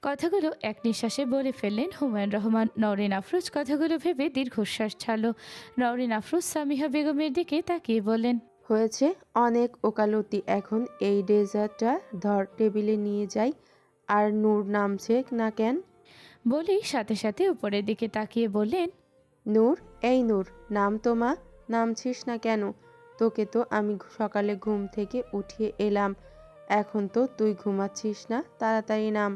কথাগুলো এক নিঃশ্বাসে বলে ফেললেন হুমায়ুন রহমান। নওরিন আফরোজ কথাগুলো ভেবে দীর্ঘশ্বাস ছাড়ল। নওরিন আফরোজ সামিহা বেগমের দিকে তাকিয়ে বললেন, হয়েছে অনেক ওকালতি, এখন এই ডেজার্টটা ধর, টেবিলে নিয়ে যাই। আর নূর নামছে না কেন? বলেই সাথে সাথে উপরের দিকে তাকিয়ে বললেন, নূর, এই নূর, নাম তো মা। নামছিস না কেন? তোকে তো আমি সকালে ঘুম থেকে উঠিয়ে এলাম, এখন তো তুই ঘুমাচ্ছিস না, তাড়াতাড়ি নাম।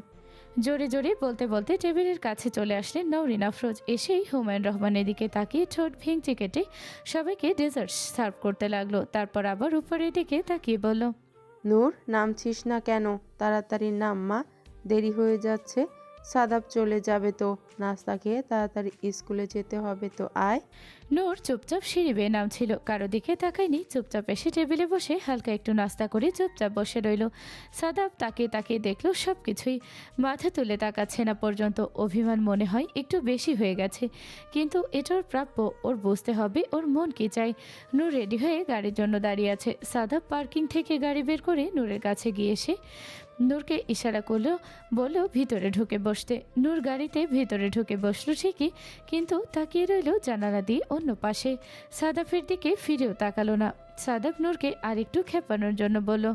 জোরে জোরে বলতে বলতে টেবিলের কাছে চলে আসলেন নওরিন আফরোজ। এসেই হুমায়ুন রহমানের দিকে তাকিয়ে ঠোঁট ভেঙচি কেটে সবাইকে ডেজার্ট সার্ভ করতে লাগলো। তারপর আবার উপরের দিকে তাকিয়ে বলল, নূর, নামছিস না কেন? তাড়াতাড়ি নাম মা, দেরি হয়ে যাচ্ছে। সাদাব চলে যাবে তো, নাস্তা খেয়ে তাড়াতাড়ি স্কুলে যেতে হবে তো, আয়। নূর চুপচাপ সিঁড়ি বেয়ে নামছিল, কারো দিকে তাকায়নি। চুপচাপ এসে টেবিলে বসে হালকা একটু নাস্তা করে চুপচাপ বসে রইল। সাদাব তাকিয়ে তাকিয়ে দেখলো সব কিছুই, মাথা তুলে তাকাচ্ছে না পর্যন্ত। অভিমান মনে হয় একটু বেশি হয়ে গেছে, কিন্তু এটা ওর প্রাপ্য। ওর বুঝতে হবে ওর মন কি চায়। নূর রেডি হয়ে গাড়ির জন্য দাঁড়িয়ে আছে। সাদাব পার্কিং থেকে গাড়ি বের করে নূরের কাছে গিয়ে এসে নূরকে ইশারা করলো, বলল ভিতরে ঢুকে বসতে। নূর গাড়িতে ভিতরে ঢুকে বসলো ঠিকই, কিন্তু তাকিয়ে রইল জানালা দিয়ে অন্য পাশে। সাদাফের দিকে ফিরেও তাকালো না। সাদাফ নূরকে আরেকটু খেপানোর জন্য বলল,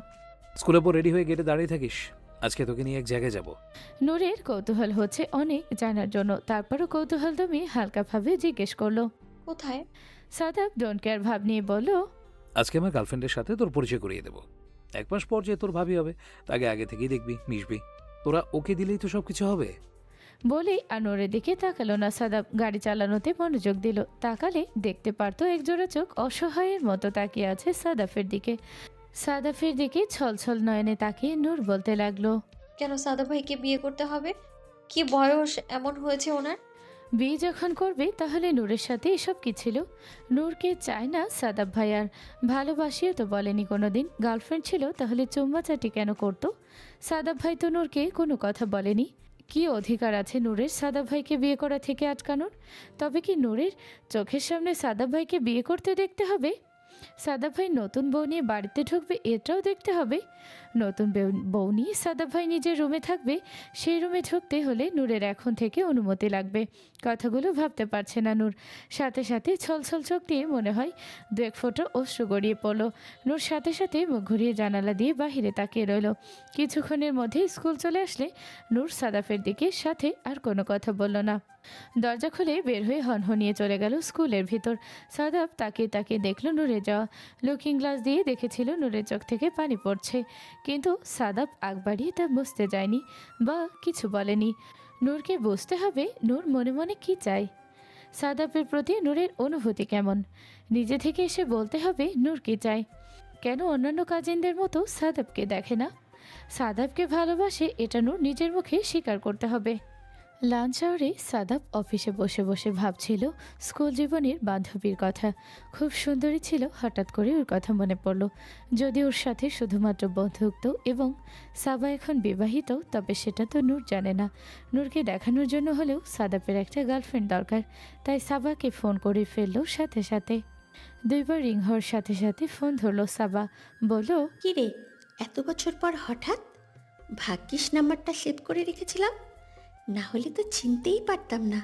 স্কুলের পর রেডি হয়ে গেটে দাঁড়িয়ে থাকিস, আজকে তোকে নিয়ে এক জায়গায় যাব। নূরের কৌতূহল হচ্ছে অনেক জানার জন্য, তারপরও কৌতূহল দমিয়ে হালকাভাবে জিজ্ঞেস করলো। কোথায়? সাদাফ ডোন্ট কেয়ার ভাব নিয়ে বলল, আজকে আমার গার্লফ্রেন্ডের সাথে তোর পরিচয় করিয়ে দেবো। 1 মাস পর যে তোর ভাবি হবে তাকে আগে থেকেই দেখবি, মিশবি। তোরা ওকে দিলেই তো সব কিছু হবে। বলেই আর নূরের দিকে তাকালো না। সাদাফ গাড়ি চালানোতে মনোযোগ দিল। তাকালে দেখতে পারতো একজোড়া চোখ অসহায়ের মতো তাকিয়ে আছে সাদাফের দিকে। সাদাফের দিকে ছলছল নয়নে তাকিয়ে নূর বলতে লাগলো, কেন সাদা ভাইকে বিয়ে করতে হবে? কি বয়স এমন হয়েছে ওনার? বিয়ে যখন করবে তাহলে নূরের সাথে এসব কি ছিল? নূরকে চায় না সাদাব ভাই, আর ভালোবাসিও তো বলেনি কোনোদিন। গার্লফ্রেন্ড ছিল তাহলে চুম্মাচাটি কেন করতো? সাদাব ভাই তো নূরকে কোনো কথা বলেনি। কি অধিকার আছে নূরের সাদাব ভাইকে বিয়ে করা থেকে আটকানোর? তবে কি নূরের চোখের সামনে সাদাব ভাইকে বিয়ে করতে দেখতে হবে? সাদাব ভাই নতুন বউ নিয়ে বাড়িতে ঢুকবে এটাও দেখতে হবে? নতুন বউ নিয়ে সাদাব ভাই নিজের রুমে থাকবে, সেই রুমে ঢুকতে হলে নূরের এখন থেকে অনুমতি লাগবে। কথাগুলো ভাবতে পারছে না নূর। সাথে সাথে ছলছল চোখ দিয়ে মনে হয় 2-1 ফোঁটা অশ্রু গড়িয়ে পড়ল। নূর সাথে সাথে মুখ ঘুরিয়ে জানালা দিয়ে বাহিরে তাকিয়ে রইল। কিছুক্ষণের মধ্যে স্কুল চলে আসলে নূর সাদাফের দিকে, সাথে আর কোনো কথা বলল না। দরজা খুলে বের হয়ে হনহনিয়ে চলে গেল স্কুলের ভিতর। সাদাব তাকিয়ে তাকিয়ে দেখল নূরে যাওয়া। লুকিং গ্লাস দিয়ে দেখেছিল নূরের চোখ থেকে পানি পড়ছে, কিন্তু সাদাব আগ বাড়িয়ে তা বুঝতে যায়নি বা কিছু বলেনি। নূরকে বুঝতে হবে নূর মনে মনে কি চায়, সাদাবের প্রতি নূরের অনুভূতি কেমন। নিজে থেকে এসে বলতে হবে নূর কি চায়। কেন অন্যান্য কাজিনদের মতো সাদাবকে দেখে না? সাদাবকে ভালোবাসে এটা নূর নিজের মুখে স্বীকার করতে হবে। লাঞ্চ আওয়ারে সাদাব অফিসে বসে বসে ভাবছিল স্কুল জীবনের বান্ধবীর কথা। খুব সুন্দরী ছিল। হঠাৎ করে ওর কথা মনে পড়ল। যদি ওর সাথে শুধুমাত্র বন্ধুত্ব এবং সাবা এখন বিবাহিত, তবে সেটা তো নূর জানে না। নূরকে দেখানোর জন্য হলেও সাদাবের একটা গার্লফ্রেন্ড দরকার। তাই সাবাকে ফোন করে ফেললো সাথে সাথে। 2বার রিং হওয়ার সাথে সাথে ফোন ধরলো সাবা। বলল, কি রে, এত বছর পর হঠাৎ? ভাগ্যিস নাম্বারটা সেভ করে রেখেছিলাম, না হলে তো চিনতেই পারতাম না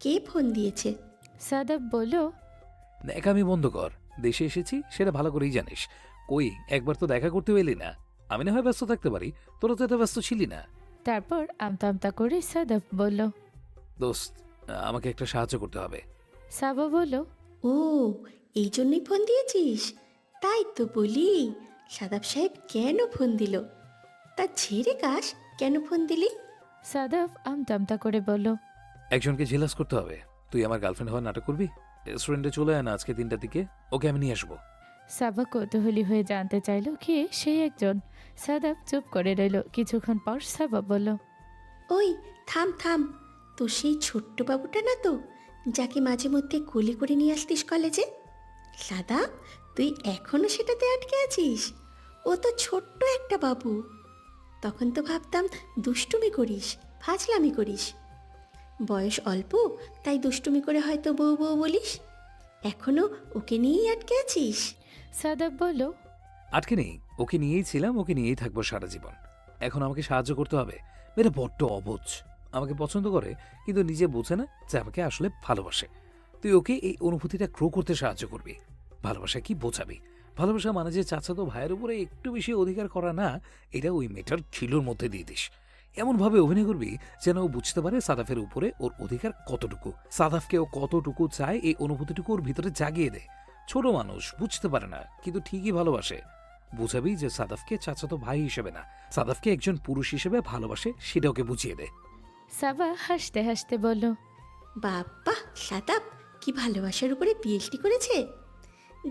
কে ফোন দিয়েছে। সাদাব বলল, ন্যাকামি বন্ধ কর, দেশে এসেছি সেটা ভালো করেই জানিস। কই একবার তো দেখা করতেও এলি না। আমি না হয় ব্যস্ত থাকতে পারি, তোরা তো এত ব্যস্ত ছিলি না। তারপর আমতা আমতা করে সাদাব বলল, দোস্ত, আমাকে একটা সাহায্য করতে হবে। সাবা বলল, ও, এই জন্যই ফোন দিয়েছিস? তাই তো বলি, সাদাব সাহেব কেন ফোন দিল? তা ছেড়ে কাস, কেন ফোন দিলি? সাদাব আমতা আমতা করে বলল, একজনকে জেলাস করতে হবে। তুই আমার গার্লফ্রেন্ড হওয়ার নাটক করবি? রেস্টুরেন্টে চলে আয় না আজকে 3টার দিকে, ওকে আমি নিয়ে আসবো। সাবা কৌতূহলী হয়ে জানতে চাইল কে সেই একজন। সাদাব চুপ করে রইল। কিছুক্ষণ পর সাবা বলল, ওই থাম থাম, তো সেই ছোট্ট বাবুটা না তো, যাকে মাঝে মধ্যে কোলে করে নিয়ে আসতিস কলেজে? সাদা, তুই এখনো সেটাতে আটকে আছিস? ও তো ছোট্ট একটা বাবু। তখন তো ভাবতাম দুষ্টুমি করিস, ফাজলামি করিস। বয়স অল্প, তাই দুষ্টুমি করে হয়তো বউ বউ বলিস। এখনো ওকে নিয়েই আটকে আছিস? সাদাব বলল, আটকে নেই, ওকে নিয়েই ছিলাম, ওকে নিয়েই থাকবো সারা জীবন। এখন আমাকে সাহায্য করতে হবে। মেয়েটা বড্ড অবুঝ। আমাকে পছন্দ করে কিন্তু নিজে বোঝে না যে আমাকে আসলে ভালোবাসে। তুই ওকে এই অনুভূতিটা গ্রো করতে সাহায্য করবি। ভালোবাসা কি বোঝাবি? ভালোবাসা মানে যে চাচাতো ভাইয়ের উপরে একটু বেশি অধিকার করা না, এটা ওই মেয়েটার খিলুর মধ্যে দিয়ে দিস। এমনভাবে অভিনয় করবি যেন ও বুঝতে পারে সাদাফের উপরে ওর অধিকার কতটুকু, সাদাফকে ও কতটুকু চায় এই অনুভূতিটুকু ওর ভিতরে জাগিয়ে দে। ছোট মানুষ বুঝতে পারে না কিন্তু ঠিকই ভালোবাসে। বুঝাবি যে সাদাফকে চাচাতো ভাই হিসেবে না, সাদাফকে একজন পুরুষ হিসেবে ভালোবাসে, সেটা ওকে বুঝিয়ে দে। সাবা হাসতে হাসতে বলল, বাবা সাদাব কি ভালোবাসার উপরে পিএইচডি করেছে।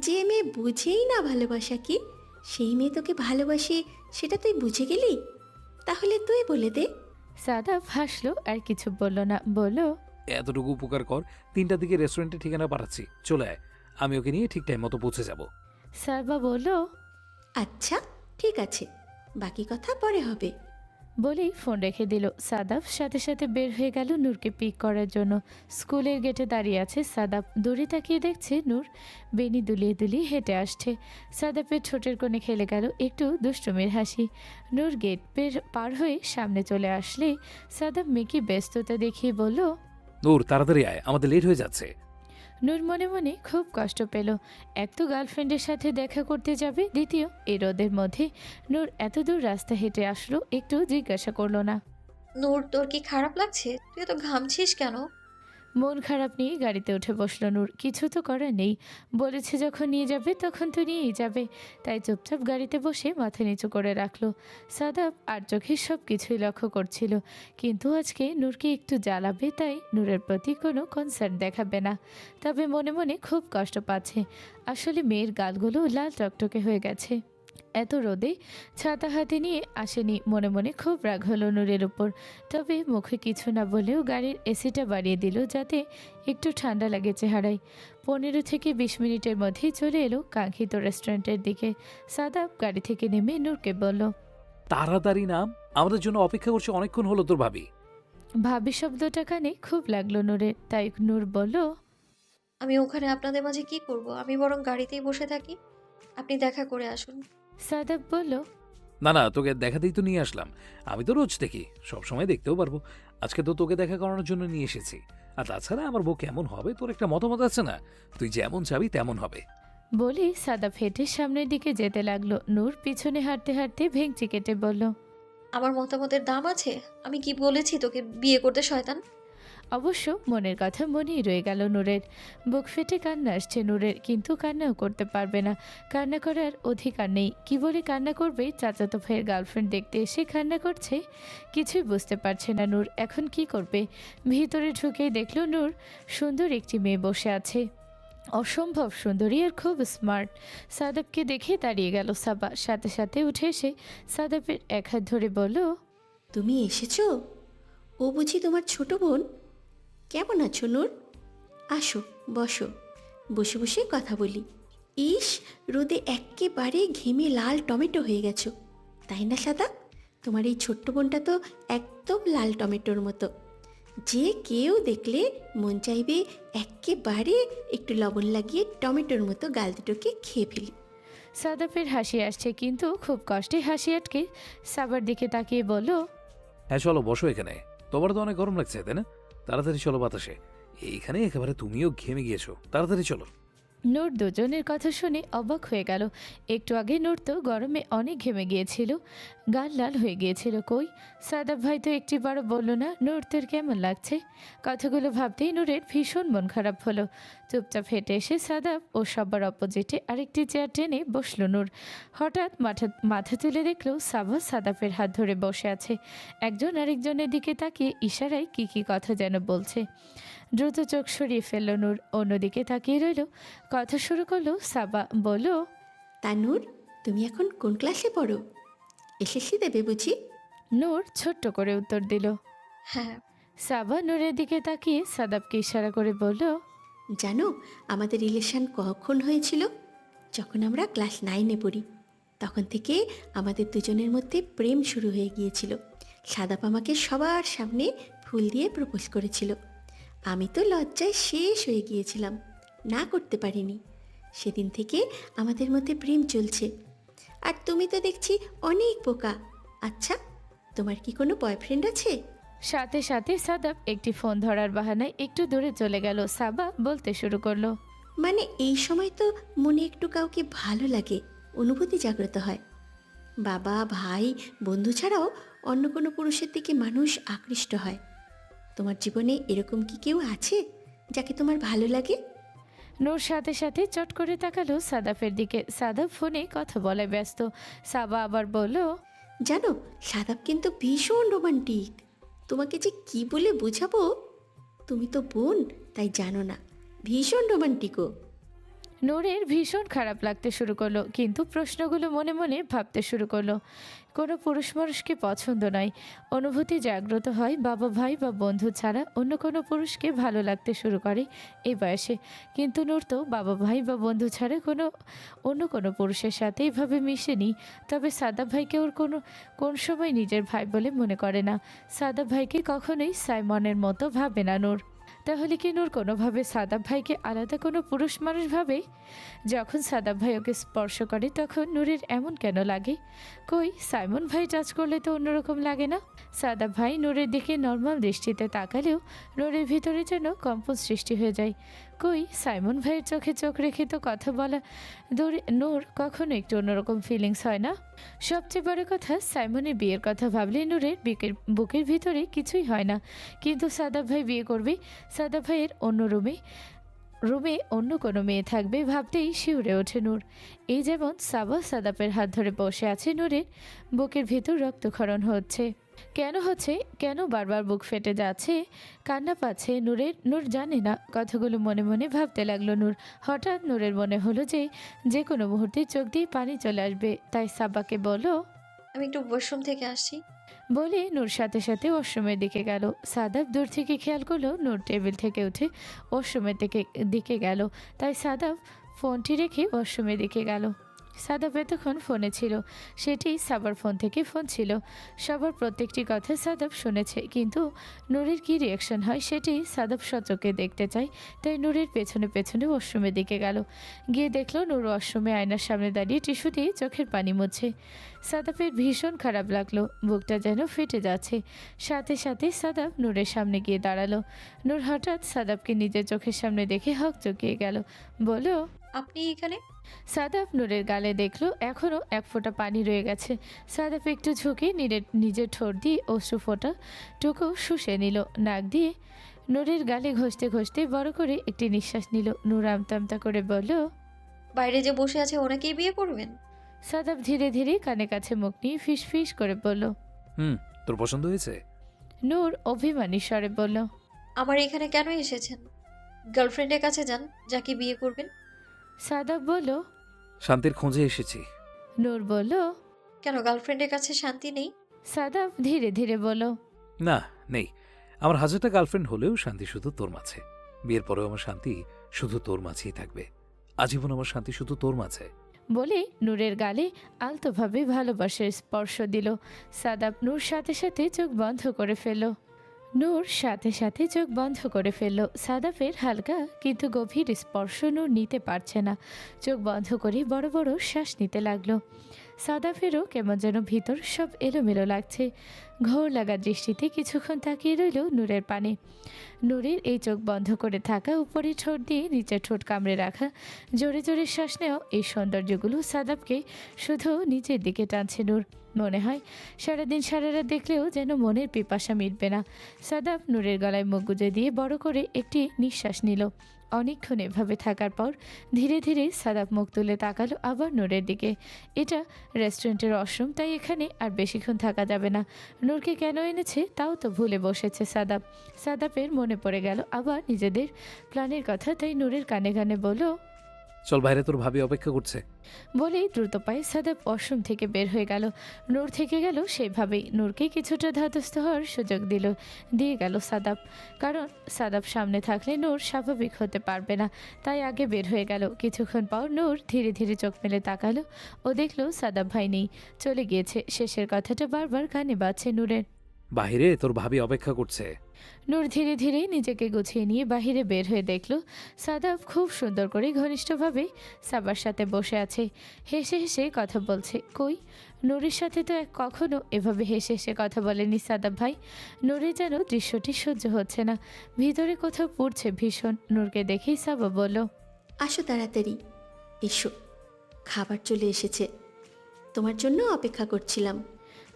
যে মেয়ে বুঝেই না ভালোবাসা কি, সেই মেয়ে তোকে ভালোবাসে সেটা তুই বুঝে গেলি? তাহলে তুই বলে দে। সাদাব হাসলো, আর কিছু বলল না। বলল, এতটুকু উপকার কর, 3টার দিকে রেস্টুরেন্টে ঠিকানা পাঠাচ্ছি, চলে আয়। আমি ওকে নিয়ে ঠিক টাইম মতো পৌঁছে যাব। সাবা বলল, আচ্ছা ঠিক আছে, বাকি কথা পরে হবে। বলেই ফোন রেখে দিল। সাদাব সাথে সাথে বের হয়ে গেল নূরকে পিক করার জন্য। স্কুলের গেটে দাঁড়িয়ে আছে সাদাব। দূরে তাকিয়ে দেখছে নূর বেনি দুলিয়ে দুলিয়ে হেঁটে আসছে। সাদাবের ঠোঁটের কোণে খেলে গেল একটু দুষ্টুমির হাসি। নূর গেট পার হয়ে সামনে চলে আসলে সাদাব মেয়েকে ব্যস্ততা দেখিয়ে বলল, নূর তাড়াতাড়ি আয়, আমাদের লেট হয়ে যাচ্ছে। নূর মনে মনে খুব কষ্ট পেল। এক তো গার্লফ্রেন্ডের সাথে দেখা করতে যাবে, দ্বিতীয় এই রোদের মধ্যে নূর এত দূর রাস্তা হেঁটে আসলো, একটু জিজ্ঞাসা করলো না। নূর, তোর কি খারাপ লাগছে? তুই এত ঘামছিস কেন? মন খারাপ নিয়ে গাড়িতে উঠে বসলো নূর। কিছু তো করার নেই, বলেছে যখন নিয়ে যাবে তখন তো নিয়েই যাবে। তাই চুপচাপ গাড়িতে বসে মাথা নিচু করে রাখলো। সাদাব আর চোখে সব কিছুই লক্ষ্য করছিল, কিন্তু আজকে নূরকে একটু জ্বালাবে, তাই নূরের প্রতি কোনো কনসার্ন দেখাবে না। তবে মনে মনে খুব কষ্ট পাচ্ছে। আসলে মেয়ের গালগুলো লাল টকটকে হয়ে গেছে। এত রোদে ছাতা হাতে নিয়ে আসেনি, মনে মনে খুব রাগ হলো নূরের উপর। তবে মুখে কিছু না বলেও গাড়ির এসিটা বাড়িয়ে দিল যাতে একটু ঠান্ডা লাগে চেহারায়। 15 থেকে 20 মিনিটের মধ্যেই চলে এলো কাঙ্ক্ষিত রেস্টুরেন্টের দিকে। সাদাব গাড়ি থেকে নেমে নূরকে বলল, তাড়াতাড়ি নাম, আমাদের জন্য অপেক্ষা করছে, অনেকক্ষণ হলো তোর ভাবি। ভাবি শব্দটা কানে খুব লাগলো নূরের, তাই নূর বলল, আমি ওখানে আপনাদের মাঝে কি করব? আমি বরং গাড়িতেই বসে থাকি, আপনি দেখা করে আসুন। সাদাব বলল, না না, তোকে দেখাতেই তো নিয়ে আসলাম। আমি তো রোজ দেখি, সব সময় দেখতেও পারবো। আজকে তো তোকে দেখা করানোর জন্য নিয়ে এসেছি। আর তাছাড়া আমার বউ কেমন হবে তোর একটা মতামত আছে না? তুই যেমন চাবি তেমন হবে। বলেই সাদাব হেঁটে সামনের দিকে যেতে লাগলো। নূর পিছনে হাঁটতে হাঁটতে ভেঙচি কেটে বলল, আমার মতামতের দাম আছে? আমি কি বলেছি তোকে বিয়ে করতে, শয়তান? অবশ্য মনের কথা মনেই রয়ে গেল নূরের। বুক ফেটে কান্না আসছে নূরের, কিন্তু কান্নাও করতে পারবে না। কান্না করার অধিকার নেই। কি বলে কান্না করবে? চাচাতো ভাইয়ের গার্লফ্রেন্ড দেখতে এসে কান্না করছে। কিছুই বুঝতে পারছে না নূর এখন কি করবে। ভিতরে ঢুকেই দেখল নূর সুন্দর একটি মেয়ে বসে আছে, অসম্ভব সুন্দরী আর খুব স্মার্ট। সাদাবকে দেখে দাঁড়িয়ে গেল সাবা, সাথে সাথে উঠে এসে সাদাবের এক হাত ধরে বলল, তুমি এসেছো? ও বুঝি তোমার ছোট বোন? কেমন আছো নূর? আসো বসো, বসে বসে কথা বলি। ইস, রোদে এক্কেবারে ঘেমে লাল টমেটো হয়ে গেছো, তাই না সাদা? তোমার এই ছোট্ট বোনটা তো একদম লাল টমেটোর মতো। যে কেউ দেখলে মন চাইবে এক্কেবারে একটু লবণ লাগিয়ে টমেটোর মতো গাল দুটোকে খেয়ে ফেলি। সাদাবের হাসি আসছে, কিন্তু খুব কষ্টে হাসি আটকে সাবার দিকে তাকিয়ে বলল, হ্যাঁ চলো বসো এখানে। তোমার তো অনেক গরম লাগছে তাই না? তাড়াতাড়ি চলো বাতাসে। এইখানে একেবারে তুমিও ঘেমে গিয়েছো, তাড়াতাড়ি চলো। নূর দুজনের কথা শুনে অবাক হয়ে গেল। একটু আগে নূর তো গরমে অনেক ঘেমে গিয়েছিল, গাল লাল হয়ে গিয়েছিল। কই, সাদাব ভাই তো একটিবারও বলল না নূর তোর কেমন লাগছে। কথাগুলো ভাবতেই নূরের ভীষণ মন খারাপ হলো। চুপচাপ হেঁটে এসে সাদাব ও সবার অপোজিটে আরেকটি চেয়ার টেনে বসল নূর। হঠাৎ মাথা তুলে দেখল সাবা সাদাবের হাত ধরে বসে আছে। একজন আরেকজনের দিকে তাকিয়ে ইশারায় কি কথা যেন বলছে। দ্রুত চোখ সরিয়ে ফেলল নূর, অন্যদিকে তাকিয়ে রইল। কথা শুরু করলো সাবা। বলল, তা নূর, তুমি এখন কোন ক্লাসে পড়ো? এসএসসি দেবে বুঝি? নূর ছোট্ট করে উত্তর দিল। হ্যাঁ। সাবা নূরের দিকে তাকিয়ে সাদাবকে ইশারা করে বলল, জানো আমাদের রিলেশন কখন হয়েছিল? যখন আমরা ক্লাস 9-এ পড়ি। তখন থেকে আমাদের দুজনের মধ্যে প্রেম শুরু হয়ে গিয়েছিল। সাদাপ আমাকে সবার সামনে ফুল দিয়ে প্রপোজ করেছিল। আমি তো লজ্জায় শেষ হয়ে গিয়েছিলাম, না করতে পারিনি। সেদিন থেকে আমাদের মধ্যে প্রেম চলছে। আর তুমি তো দেখছি অনেক বোকা। আচ্ছা, তোমার কি কোনো বয়ফ্রেন্ড আছে? সাথে সাথে সাদাব একটি ফোন ধরার বাহানায় একটু দূরে চলে গেল। সাবা বলতে শুরু করলো। মানে এই সময় তো মনে একটু কাউকে ভালো লাগে, অনুভূতি জাগ্রত হয়। বাবা, ভাই, বন্ধু ছাড়াও অন্য কোনো পুরুষের দিকে মানুষ আকৃষ্ট হয়। তোমার জীবনে এরকম কি কেউ আছে যাকে তোমার ভালো লাগে? নূর সাথে সাথে চট করে তাকালো সাদাফের দিকে। সাদাব ফোনে কথা বলায় ব্যস্ত। সাবা আবার বলল, জানো, সাদাব কিন্তু ভীষণ রোমান্টিক। তোমাকে যে কি বলে বোঝাবো, তুমি তো বোন তাই জানো না, ভীষণ রোমান্টিকও। নূরের ভীষণ খারাপ লাগতে শুরু করলো, কিন্তু প্রশ্নগুলো মনে মনে ভাবতে শুরু করলো। কোনো পুরুষ মানুষকে পছন্দ নয়, অনুভূতি জাগ্রত হয় বাবা, ভাই বা বন্ধু ছাড়া অন্য কোনো পুরুষকে ভালো লাগতে শুরু করে এই বয়সে। কিন্তু নূর তো বাবা, ভাই বা বন্ধু ছাড়া অন্য কোনো পুরুষের সাথে এভাবে মিশেনি। তবে সাদাব ভাইকে ওর কোন সময় নিজের ভাই বলে মনে করে না। সাদাব ভাইকে কখনোই সাইমনের মতো ভাবে না নূর। তাহলে কি নূর কোনোভাবে সাদাব ভাইকে আলাদা কোনো পুরুষ মানুষ ভাবে? যখন সাদাব ভাই ওকে স্পর্শ করে তখন নূরের এমন কেন লাগে? কই, সাইমন ভাই টাচ করলে তো অন্যরকম লাগে না? সাদাব ভাই নূরের দিকে নর্মাল দৃষ্টিতে তাকালেও নূরের ভিতরে যেন কম্পন সৃষ্টি হয়ে যায়। কই, সাইমন ভাইয়ের চোখে চোখ রেখে তো কথা বলা দূরে নূর কখনো একটু অন্যরকম ফিলিংস হয় না? সবচেয়ে বড় কথা, সাইমনের বিয়ের কথা ভাবলে নূরের বুকের ভিতরে কিছুই হয় না। কিন্তু সাদাব ভাই বিয়ে করবে, সাদাব ভাইয়ের অন্য রুমে অন্য কোনো মেয়ে থাকবে ভাবতেই শিউরে ওঠে নূর। এই যেমন সাবা সাদাপের হাত ধরে বসে আছে, নূরের বুকের ভিতর রক্তক্ষরণ হচ্ছে। কেন হচ্ছে, কেন বারবার বুক ফেটে যাচ্ছে, কান্না পাচ্ছে নূর জানে না। কথাগুলো মনে মনে ভাবতে লাগলো নূর। হঠাৎ নূরের মনে হলো যে কোনো মুহূর্তে চোখ দিয়ে পানি চলে আসবে। তাই সাবাকে বলল, আমি একটু ওয়াশরুম থেকে আসছি। বলে নূর সাথে সাথে ওয়াশরুমের দিকে গেল। সাদাব দূর থেকে খেয়াল করলো নূর টেবিল থেকে উঠে ওয়াশরুমের দিকে গেল। তাই সাদাব ফোনটি রেখে ওয়াশরুমের দিকে গেল। সাদাব এতক্ষণ ফোনে ছিল, সেটি সাবার ফোন থেকে ফোন ছিল। সবার প্রত্যেকটি কথা সাদাব শুনেছে, কিন্তু নূরের কী রিয়াকশন হয় সেটি সাদাব সচক্ষে দেখতে চায়। তাই নূরের পেছনে পেছনে ওয়াশরুমের দিকে গেল। গিয়ে দেখলো নূর ওয়াশরুমে আয়নার সামনে দাঁড়িয়ে টিস্যু দিয়ে চোখের পানি মুছছে। সাদাবের ভীষণ খারাপ লাগলো, বুকটা যেন ফেটে যাচ্ছে। সাথে সাথে সাদাব নূরের সামনে গিয়ে দাঁড়ালো। নূর হঠাৎ সাদাবকে নিজের চোখের সামনে দেখে হক চকিয়ে গেল। বলল, আপনি এখানে? সাদাব নূরের গালে দেখলো এখনও এক ফোঁটা পানি রয়ে গেছে। সাদাব একটু ঝুঁকে নিজের ঠোঁট দিয়ে অশ্রু ফোঁটা টুকু শুষে নিল। নাক দিয়ে নূরের গালে ঘষতে ঘষতে বড় করে একটি নিঃশ্বাস নিল। নূর আমতা আমতা করে বলল, বাইরে যে বসে আছে ওনাকেই বিয়ে করবেন? সাদাব ধীরে ধীরে কানে কাছে মুখ নিয়ে ফিস ফিস করে বলল। তোর পছন্দ হয়েছে? নূর অভিমানী স্বরে বলল, আমার এখানে কেন এসেছেন? গার্লফ্রেন্ডের কাছে যান, যাকে বিয়ে করবেন। সাদাব বলল। শান্তির খোঁজে এসেছি। নূর বলল, কেন, গার্লফ্রেন্ডের কাছে শান্তি নেই? সাদাব ধীরে ধীরে বলল, না, নেই। আমার হাজারটা গার্লফ্রেন্ড হলেও শান্তি শুধু তোর মাঝে। বিয়ের পরেও আমার শান্তি শুধু তোর মাঝেই থাকবে। আজীবন আমার শান্তি শুধু তোর মাঝে। বলে নূরের গালে আলতোভাবে ভালোবাসার স্পর্শ দিল। সাদাব নূর সাথে সাথে চোখ বন্ধ করে ফেলল। সাদাবের হালকা কিন্তু গভীর স্পর্শ নূর নিতে পারছে না। চোখ বন্ধ করে বড় বড় শ্বাস নিতে লাগলো। সাদাফেরও কেমন যেন ভিতর সব এলোমেলো লাগছে। ঘোর লাগা দৃষ্টিতে কিছুক্ষণ তাকিয়ে রইল নূরের পানে। নূরের এই চোখ বন্ধ করে থাকা, উপরে ঠোঁট দিয়ে নিচের ঠোঁট কামড়ে রাখা, জোরে জোরে শ্বাস নেওয়া, এই সৌন্দর্যগুলো সাদাবকে শুধু নিচের দিকে টানছে নূর। মনে হয় সারাদিন সারা রাত দেখলেও যেন মনের পিপাসা মিটবে না। সাদাব নূরের গলায় মুখ গুজে দিয়ে বড় করে একটি নিঃশ্বাস নিল। অনেকক্ষণ এভাবে থাকার পর ধীরে ধীরে সাদাব মুখ তুলে তাকালো আবার নূরের দিকে। এটা রেস্টুরেন্টের ওয়াশরুম, তাই এখানে আর বেশিক্ষণ থাকা যাবে না। নূরকে কেন এনেছে তাও তো ভুলে বসেছে সাদাব। সাদাবের মনে পড়ে গেল আবার নিজেদের প্ল্যানের কথা, তাই নূরের কানে কানে বলল, চল, বাইরে তোর ভাবি অপেক্ষা করছে। বলেই দ্রুত পায়ে সাদাব ওয়াশরুম থেকে বের হয়ে গেল। নূর থেকে গেল সেভাবেই। নূরকে কিছুটা ধাতস্থ হওয়ার সুযোগ দিয়ে গেল সাদাব। কারণ সাদাব সামনে থাকলে নূর স্বাভাবিক হতে পারবে না, তাই আগে বের হয়ে গেল। কিছুক্ষণ পর নূর ধীরে ধীরে চোখ মেলে তাকালো ও দেখলো সাদাব ভাই নেই, চলে গিয়েছে। শেষের কথাটা বারবার কানে বাজছে নূরের। বাহিরে তোর ভাবি অপেক্ষা করছে। নূর ধীরে ধীরে নিজেকে গুছিয়ে নিয়ে বাহিরে বের হয়ে দেখল সাদাব খুব সুন্দর করে ঘনিষ্ঠভাবে সাবার সাথে বসে আছে, হেসে হেসে কথা বলছে। কই, নূরের সাথে তো কখনো এভাবে হেসে হেসে কথা বলেনি সাদাব ভাই। নূরের যেন দৃশ্যটি সহ্য হচ্ছে না, ভিতরে কোথাও পড়ছে ভীষণ। নূরকে দেখেই সাবা বলল, আসো তাড়াতাড়ি, এসো, খাবার চলে এসেছে, তোমার জন্য অপেক্ষা করছিলাম।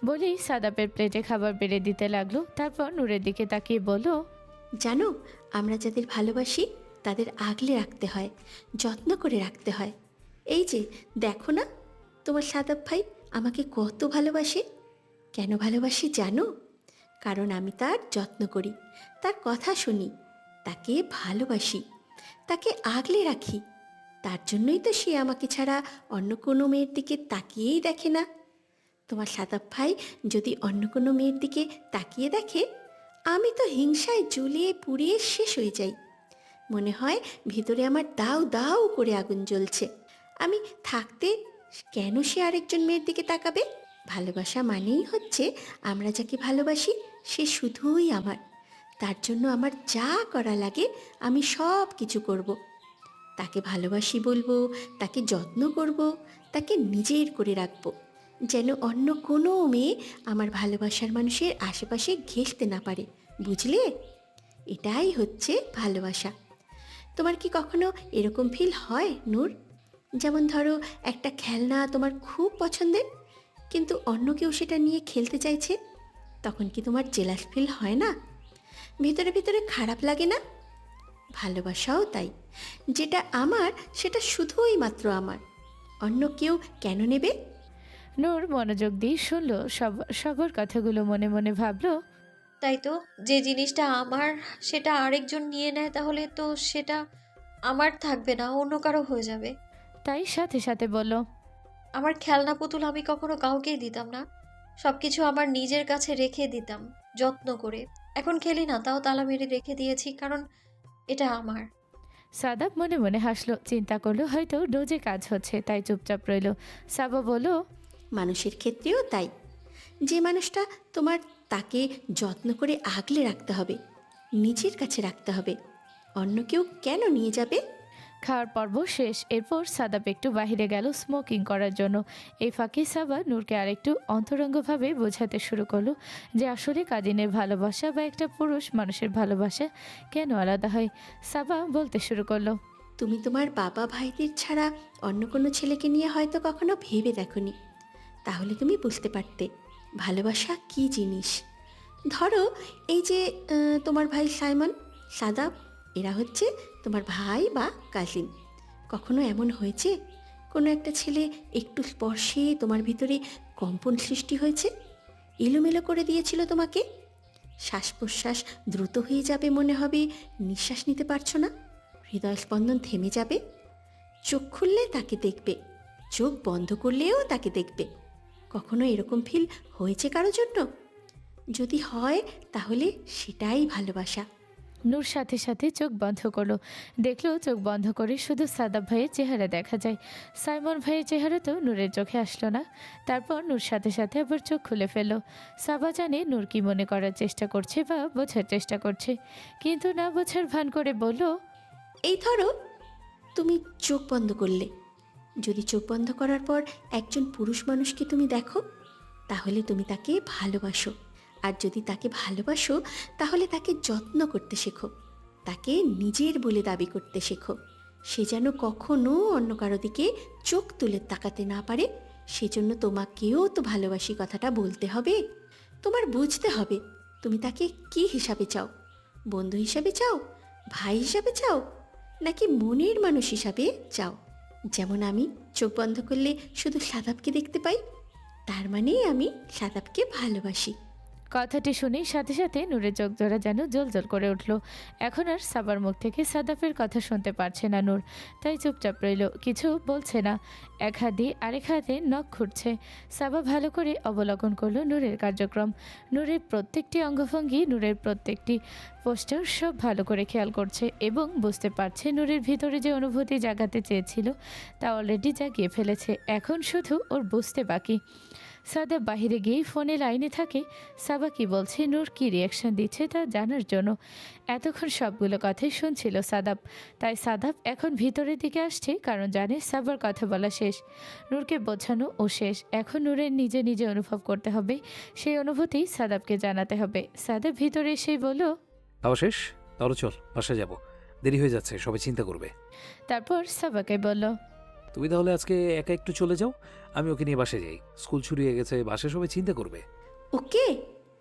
বলেই সাদাবের প্লেটে খাবার বেড়ে দিতে লাগলো। তারপর নূরের দিকে তাকিয়ে বলল, জানো, আমরা যাদের ভালোবাসি তাদের আগলে রাখতে হয়, যত্ন করে রাখতে হয়। এই যে দেখো না, তোমার সাদাব ভাই আমাকে কত ভালোবাসে। কেন ভালোবাসি জানো? কারণ আমি তার যত্ন করি, তার কথা শুনি, তাকে ভালোবাসি, তাকে আগলে রাখি। তার জন্যই তো সে আমাকে ছাড়া অন্য কোনো মেয়ের দিকে তাকিয়েই দেখে না। তোমার সাদাব ভাই যদি অন্য কোনো মেয়ের দিকে তাকিয়ে দেখে, আমি তো হিংসায় জ্বলিয়ে পুড়িয়ে শেষ হয়ে যাই। মনে হয় ভিতরে আমার দাউ দাউ করে আগুন জ্বলছে। আমি থাকতে কেন সে আরেকজন মেয়ের দিকে তাকাবে? ভালোবাসা মানেই হচ্ছে আমরা যাকে ভালোবাসি সে শুধুই আমার। তার জন্য আমার যা করা লাগে আমি সব কিছু করব। তাকে ভালোবাসি বলবো, তাকে যত্ন করব, তাকে নিজের করে রাখবো, যেন অন্য কোনো মেয়ে আমার ভালোবাসার মানুষের আশেপাশে ঘেঁষতে না পারে। বুঝলে? এটাই হচ্ছে ভালোবাসা। তোমার কি কখনো এরকম ফিল হয় নূর? যেমন ধরো, একটা খেলনা তোমার খুব পছন্দের, কিন্তু অন্য কেউ সেটা নিয়ে খেলতে চাইছে, তখন কি তোমার জেলাস ফিল হয় না? ভিতরে ভিতরে খারাপ লাগে না? ভালোবাসাও তাই, যেটা আমার সেটা শুধুই মাত্র আমার, অন্য কেউ কেন নেবে? নূর মনোযোগ দিয়ে শুনল সবার কথাগুলো, মনে মনে ভাবলো, তাই তো, যে জিনিসটা আমার সেটা আরেকজন নিয়ে নেয়, তাহলে তো সেটা আমার থাকবে না, অন্য কারো হয়ে যাবে। তাই সাথে সাথে বলল, আমার খেলনা পুতুল আমি কখনো কাউকেই দিতাম না, সবকিছু আমার নিজের কাছে রেখে দিতাম যত্ন করে। এখন খেলি না, তাও তালা মেরে রেখে দিয়েছি, কারণ এটা আমার। সাদাব মনে মনে হাসলো, চিন্তা করলো হয়তো ডোজে কাজ হচ্ছে, তাই চুপচাপ রইল। সাবা বলল, মানুষের ক্ষেত্রেও তাই। যে মানুষটা তোমার, তাকে যত্ন করে আগলে রাখতে হবে, নিজের কাছে রাখতে হবে। অন্য কেউ কেন নিয়ে যাবে? খাওয়ার পর্ব শেষ। এরপর সাদাব একটু বাহিরে গেল স্মোকিং করার জন্য। এই ফাঁকে সাবা নূরকে আরেকটু অন্তরঙ্গভাবে বোঝাতে শুরু করলো যে আসলে কাজিনের ভালোবাসা বা একটা পুরুষ মানুষের ভালোবাসা কেন আলাদা হয়। সাবা বলতে শুরু করলো, তুমি তোমার বাবা ভাইদের ছাড়া অন্য কোনো ছেলেকে নিয়ে হয়তো কখনো ভেবে দেখোনি, তাহলে তুমি বুঝতে পারতে ভালোবাসা কী জিনিস। ধরো, এই যে তোমার ভাই সাইমন, সাদাব, এরা হচ্ছে তোমার ভাই বা কাজিন। কখনো এমন হয়েছে কোনো একটা ছেলে একটু স্পর্শে তোমার ভিতরে কম্পন সৃষ্টি হয়েছে, এলোমেলো করে দিয়েছিল তোমাকে? শ্বাস প্রশ্বাস দ্রুত হয়ে যাবে, মনে হবে নিঃশ্বাস নিতে পারছো না, হৃদয় স্পন্দন থেমে যাবে। চোখ খুললে তাকে দেখবে, চোখ বন্ধ করলেও তাকে দেখবে। কখনো এরকম ফিল হয়েছে কারো জন্য? যদি হয় তাহলে সেটাই ভালোবাসা। নূর সাথে সাথে চোখ বন্ধ করলো। দেখলো চোখ বন্ধ করে শুধু সাদাব ভাইয়ের চেহারা দেখা যায়। সাইমন ভাইয়ের চেহারা তো নূরের চোখে আসলো না। তারপর নূর সাথে সাথে আবার চোখ খুলে ফেললো। সাবা জানে নূর কি মনে করার চেষ্টা করছে বা বোঝার চেষ্টা করছে, কিন্তু না বোঝার ভান করে বলল, এই ধরো, তুমি চোখ বন্ধ করলে, যদি চোখ বন্ধ করার পর একজন পুরুষ মানুষকে তুমি দেখো, তাহলে তুমি তাকে ভালোবাসো। আর যদি তাকে ভালোবাসো, তাহলে তাকে যত্ন করতে শেখো, তাকে নিজের বলে দাবি করতে শেখো। সে যেন কখনো অন্য কারো দিকে চোখ তুলে তাকাতে না পারে, সেজন্য তোমাকেও তো ভালোবাসি কথাটা বলতে হবে। তোমার বুঝতে হবে তুমি তাকে কী হিসাবে চাও, বন্ধু হিসাবে চাও, ভাই হিসাবে চাও, নাকি মনের মানুষ হিসাবে চাও। যেমন আমি চোখ বন্ধ করলে শুধু সাদাবকে দেখতে পাই, তার মানে আমি সাদাবকে ভালোবাসি। কথাটি শুনেই সাথে সাথে নূরের চোখ জোড়া যেন জ্বলজ্বল করে উঠল। এখন আর সাবার মুখ থেকে সাদাফের কথা শুনতে পারছে না নূর, তাই চুপচাপ রইল, কিছু বলছে না। এক হাত দিয়ে আরেক হাতে নখ খুঁড়ছে। সাবা ভালো করে অবলোকন করলো নূরের কার্যক্রম, নূরের প্রত্যেকটি অঙ্গভঙ্গি, নূরের প্রত্যেকটি পোস্টার সব ভালো করে খেয়াল করছে এবং বুঝতে পারছে নূরের ভিতরে যে অনুভূতি জাগাতে চেয়েছিল তা অলরেডি জাগিয়ে ফেলেছে, এখন শুধু ওর বুঝতে বাকি। সাদাব বাহিরে গিয়ে ফোনে লাইনে থাকে সাবা কি বলছে, নূর কি রিয়াকশন দিচ্ছে তা জানার জন্য। এতক্ষণ সবগুলো কথাই শুনছিল সাদাব, তাই সাদাব এখন ভিতরের দিকে আসছে, কারণ জানে সাবার কথা বলা শেষ, নূরকে বোঝানো ও শেষ। এখন নূরের নিজে নিজে অনুভব করতে হবে, সেই অনুভূতি সাদাবকে জানাতে হবে। সাদাব ভিতরে এসেই বলল, খাওয়া শেষ? তাহলে চল বাসায় যাব, দেরি হয়ে যাচ্ছে, সবাই চিন্তা করবে। তারপর সাবাকে বলল, তুমি তাহলে আজকে একা একটু চলে যাও, আমি ওকে নিয়ে বাসায় যাই। স্কুল ছুটি হয়ে গেছে, বাসায় সবাই চিন্তা করবে। ওকে,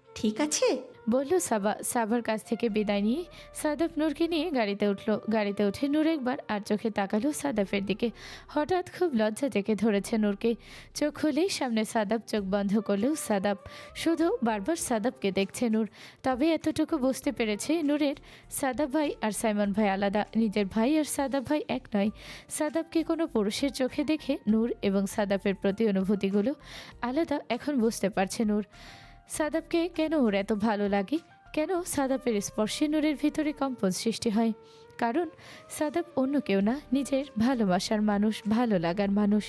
ঠিক আছে। বলল সাবা। সাবার কাছ থেকে বিদায় নিয়ে সাদাব নূরকে নিয়ে গাড়িতে উঠল। গাড়িতে উঠে নূর একবার আর চোখে তাকালো সাদাফের দিকে। হঠাৎ খুব লজ্জা জেগে ধরেছে নূরকে। চোখ খুলেই সামনে সাদাব, চোখ বন্ধ করলেও সাদাব, শুধু বারবার সাদাবকে দেখছে নূর। তবে এতটুকু বুঝতে পেরেছে নূরের সাদাব ভাই আর সাইমন ভাই আলাদা, নিজের ভাই আর সাদাব ভাই এক নয়। সাদাবকে কোনো পুরুষের চোখে দেখে নূর এবং সাদাবের প্রতি অনুভূতিগুলো আলাদা এখন বুঝতে পারছে নূর। সাদাবকে কেন ওর এত ভালো লাগে, কেন সাদাবের স্পর্শে নূরের ভিতরে কম্পন সৃষ্টি হয়? কারণ সাদাব অন্য কেউ না, নিজের ভালোবাসার মানুষ, ভালো লাগার মানুষ।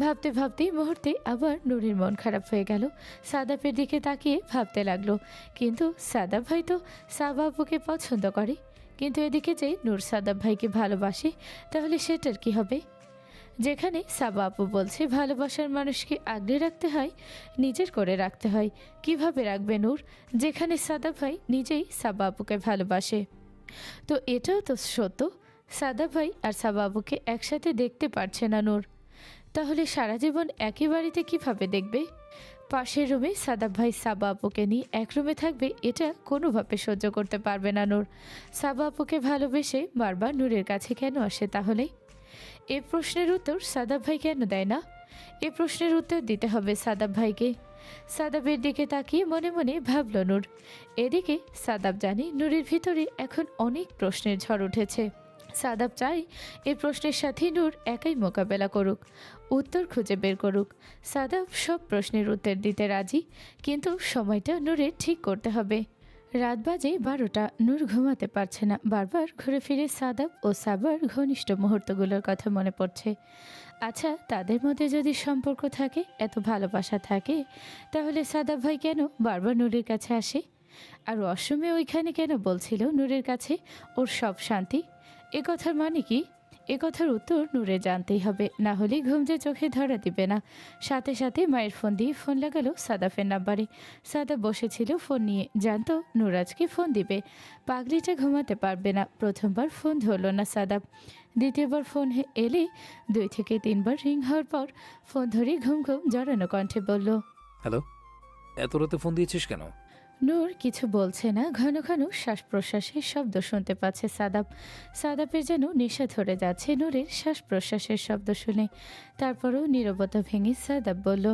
ভাবতে ভাবতেই মুহূর্তে আবার নূরের মন খারাপ হয়ে গেল। সাদাবের দিকে তাকিয়ে ভাবতে লাগলো, কিন্তু সাদাব ভাই তো সাবা আপুকে পছন্দ করে, কিন্তু এদিকে যে নূর সাদাব ভাইকে ভালোবাসে, তাহলে সেটার কি হবে? যেখানে সাবা আপু বলছে ভালোবাসার মানুষকে আগলে রাখতে হয়, নিজের করে রাখতে হয়, কিভাবে রাখবে নূর, যেখানে সাদাব ভাই নিজেই সাবা আপুকে ভালোবাসে? তো এটাও তো সত্য, সাদাব ভাই আর সাবা আপুকে একসাথে দেখতে পারছে না নূর। তাহলে সারা জীবন একই বাড়িতে কিভাবে দেখবে? পাশের রুমে সাদাব ভাই সাবা আপুকে নিয়ে এক রুমে থাকবে, এটা কোনোভাবে সহ্য করতে পারবে না নূর। সাবা আপুকে ভালোবেসে বারবার নূরের কাছে কেন আসে তাহলে? এ প্রশ্নের উত্তর সাদাব ভাই কেন দেয় না? এ প্রশ্নের উত্তর দিতে হবে সাদাব ভাইকে। সাদাবের দিকে তাকিয়ে মনে মনে ভাবল নূর। এদিকে সাদাব জানে নূরের ভিতরে এখন অনেক প্রশ্নের ঝড় উঠেছে। সাদাব চাই এই প্রশ্নের সাথে নূর একাই মোকাবেলা করুক, উত্তর খুঁজে বের করুক। সাদাব সব প্রশ্নের উত্তর দিতে রাজি, কিন্তু সময়টা নূরের ঠিক করতে হবে। রাত বাজে 12টা, নূর ঘুমাতে পারছে না। বারবার ঘুরে ফিরে সাদাব ও সাবার ঘনিষ্ঠ মুহূর্তগুলোর কথা মনে পড়ছে। আচ্ছা, তাদের মধ্যে যদি সম্পর্ক থাকে, এত ভালোবাসা থাকে, তাহলে সাদাব ভাই কেন বারবার নূরের কাছে আসে? আর অসমে ওইখানে কেন বলছিল নূরের কাছে ওর সব শান্তি? এ কথার মানে কি? এ কথার উত্তর নূরে জানতেই হবে, না হলে ঘুম যে চোখে ধরা দিবে না। সাথে সাথে মায়ের ফোন দিয়ে ফোন লাগালো সাদাফের নাম্বারে। সাদা বসেছিল ফোন নিয়ে, জানতো নূর আজকে ফোন দিবে। পাগলিটা ঘুমাতে পারবে না। প্রথমবার ফোন ধরল না সাদাব, দ্বিতীয়বার ফোন এলে 2 থেকে 3 বার রিং হওয়ার পর ফোন ধরে ঘুম ঘুম জড়ানো কণ্ঠে বলল, হ্যালো, এত রাতে ফোন দিয়েছিস কেন? নূর কিছু বলছে না, ঘন ঘন শ্বাস প্রশ্বাসের শব্দ শুনতে পাচ্ছে সাদাব। সাদাবের যেন নেশা ধরে যাচ্ছে নূরের শ্বাস প্রশ্বাসের শব্দ শুনে। তারপরও নীরবতা ভেঙে সাদাব বলল,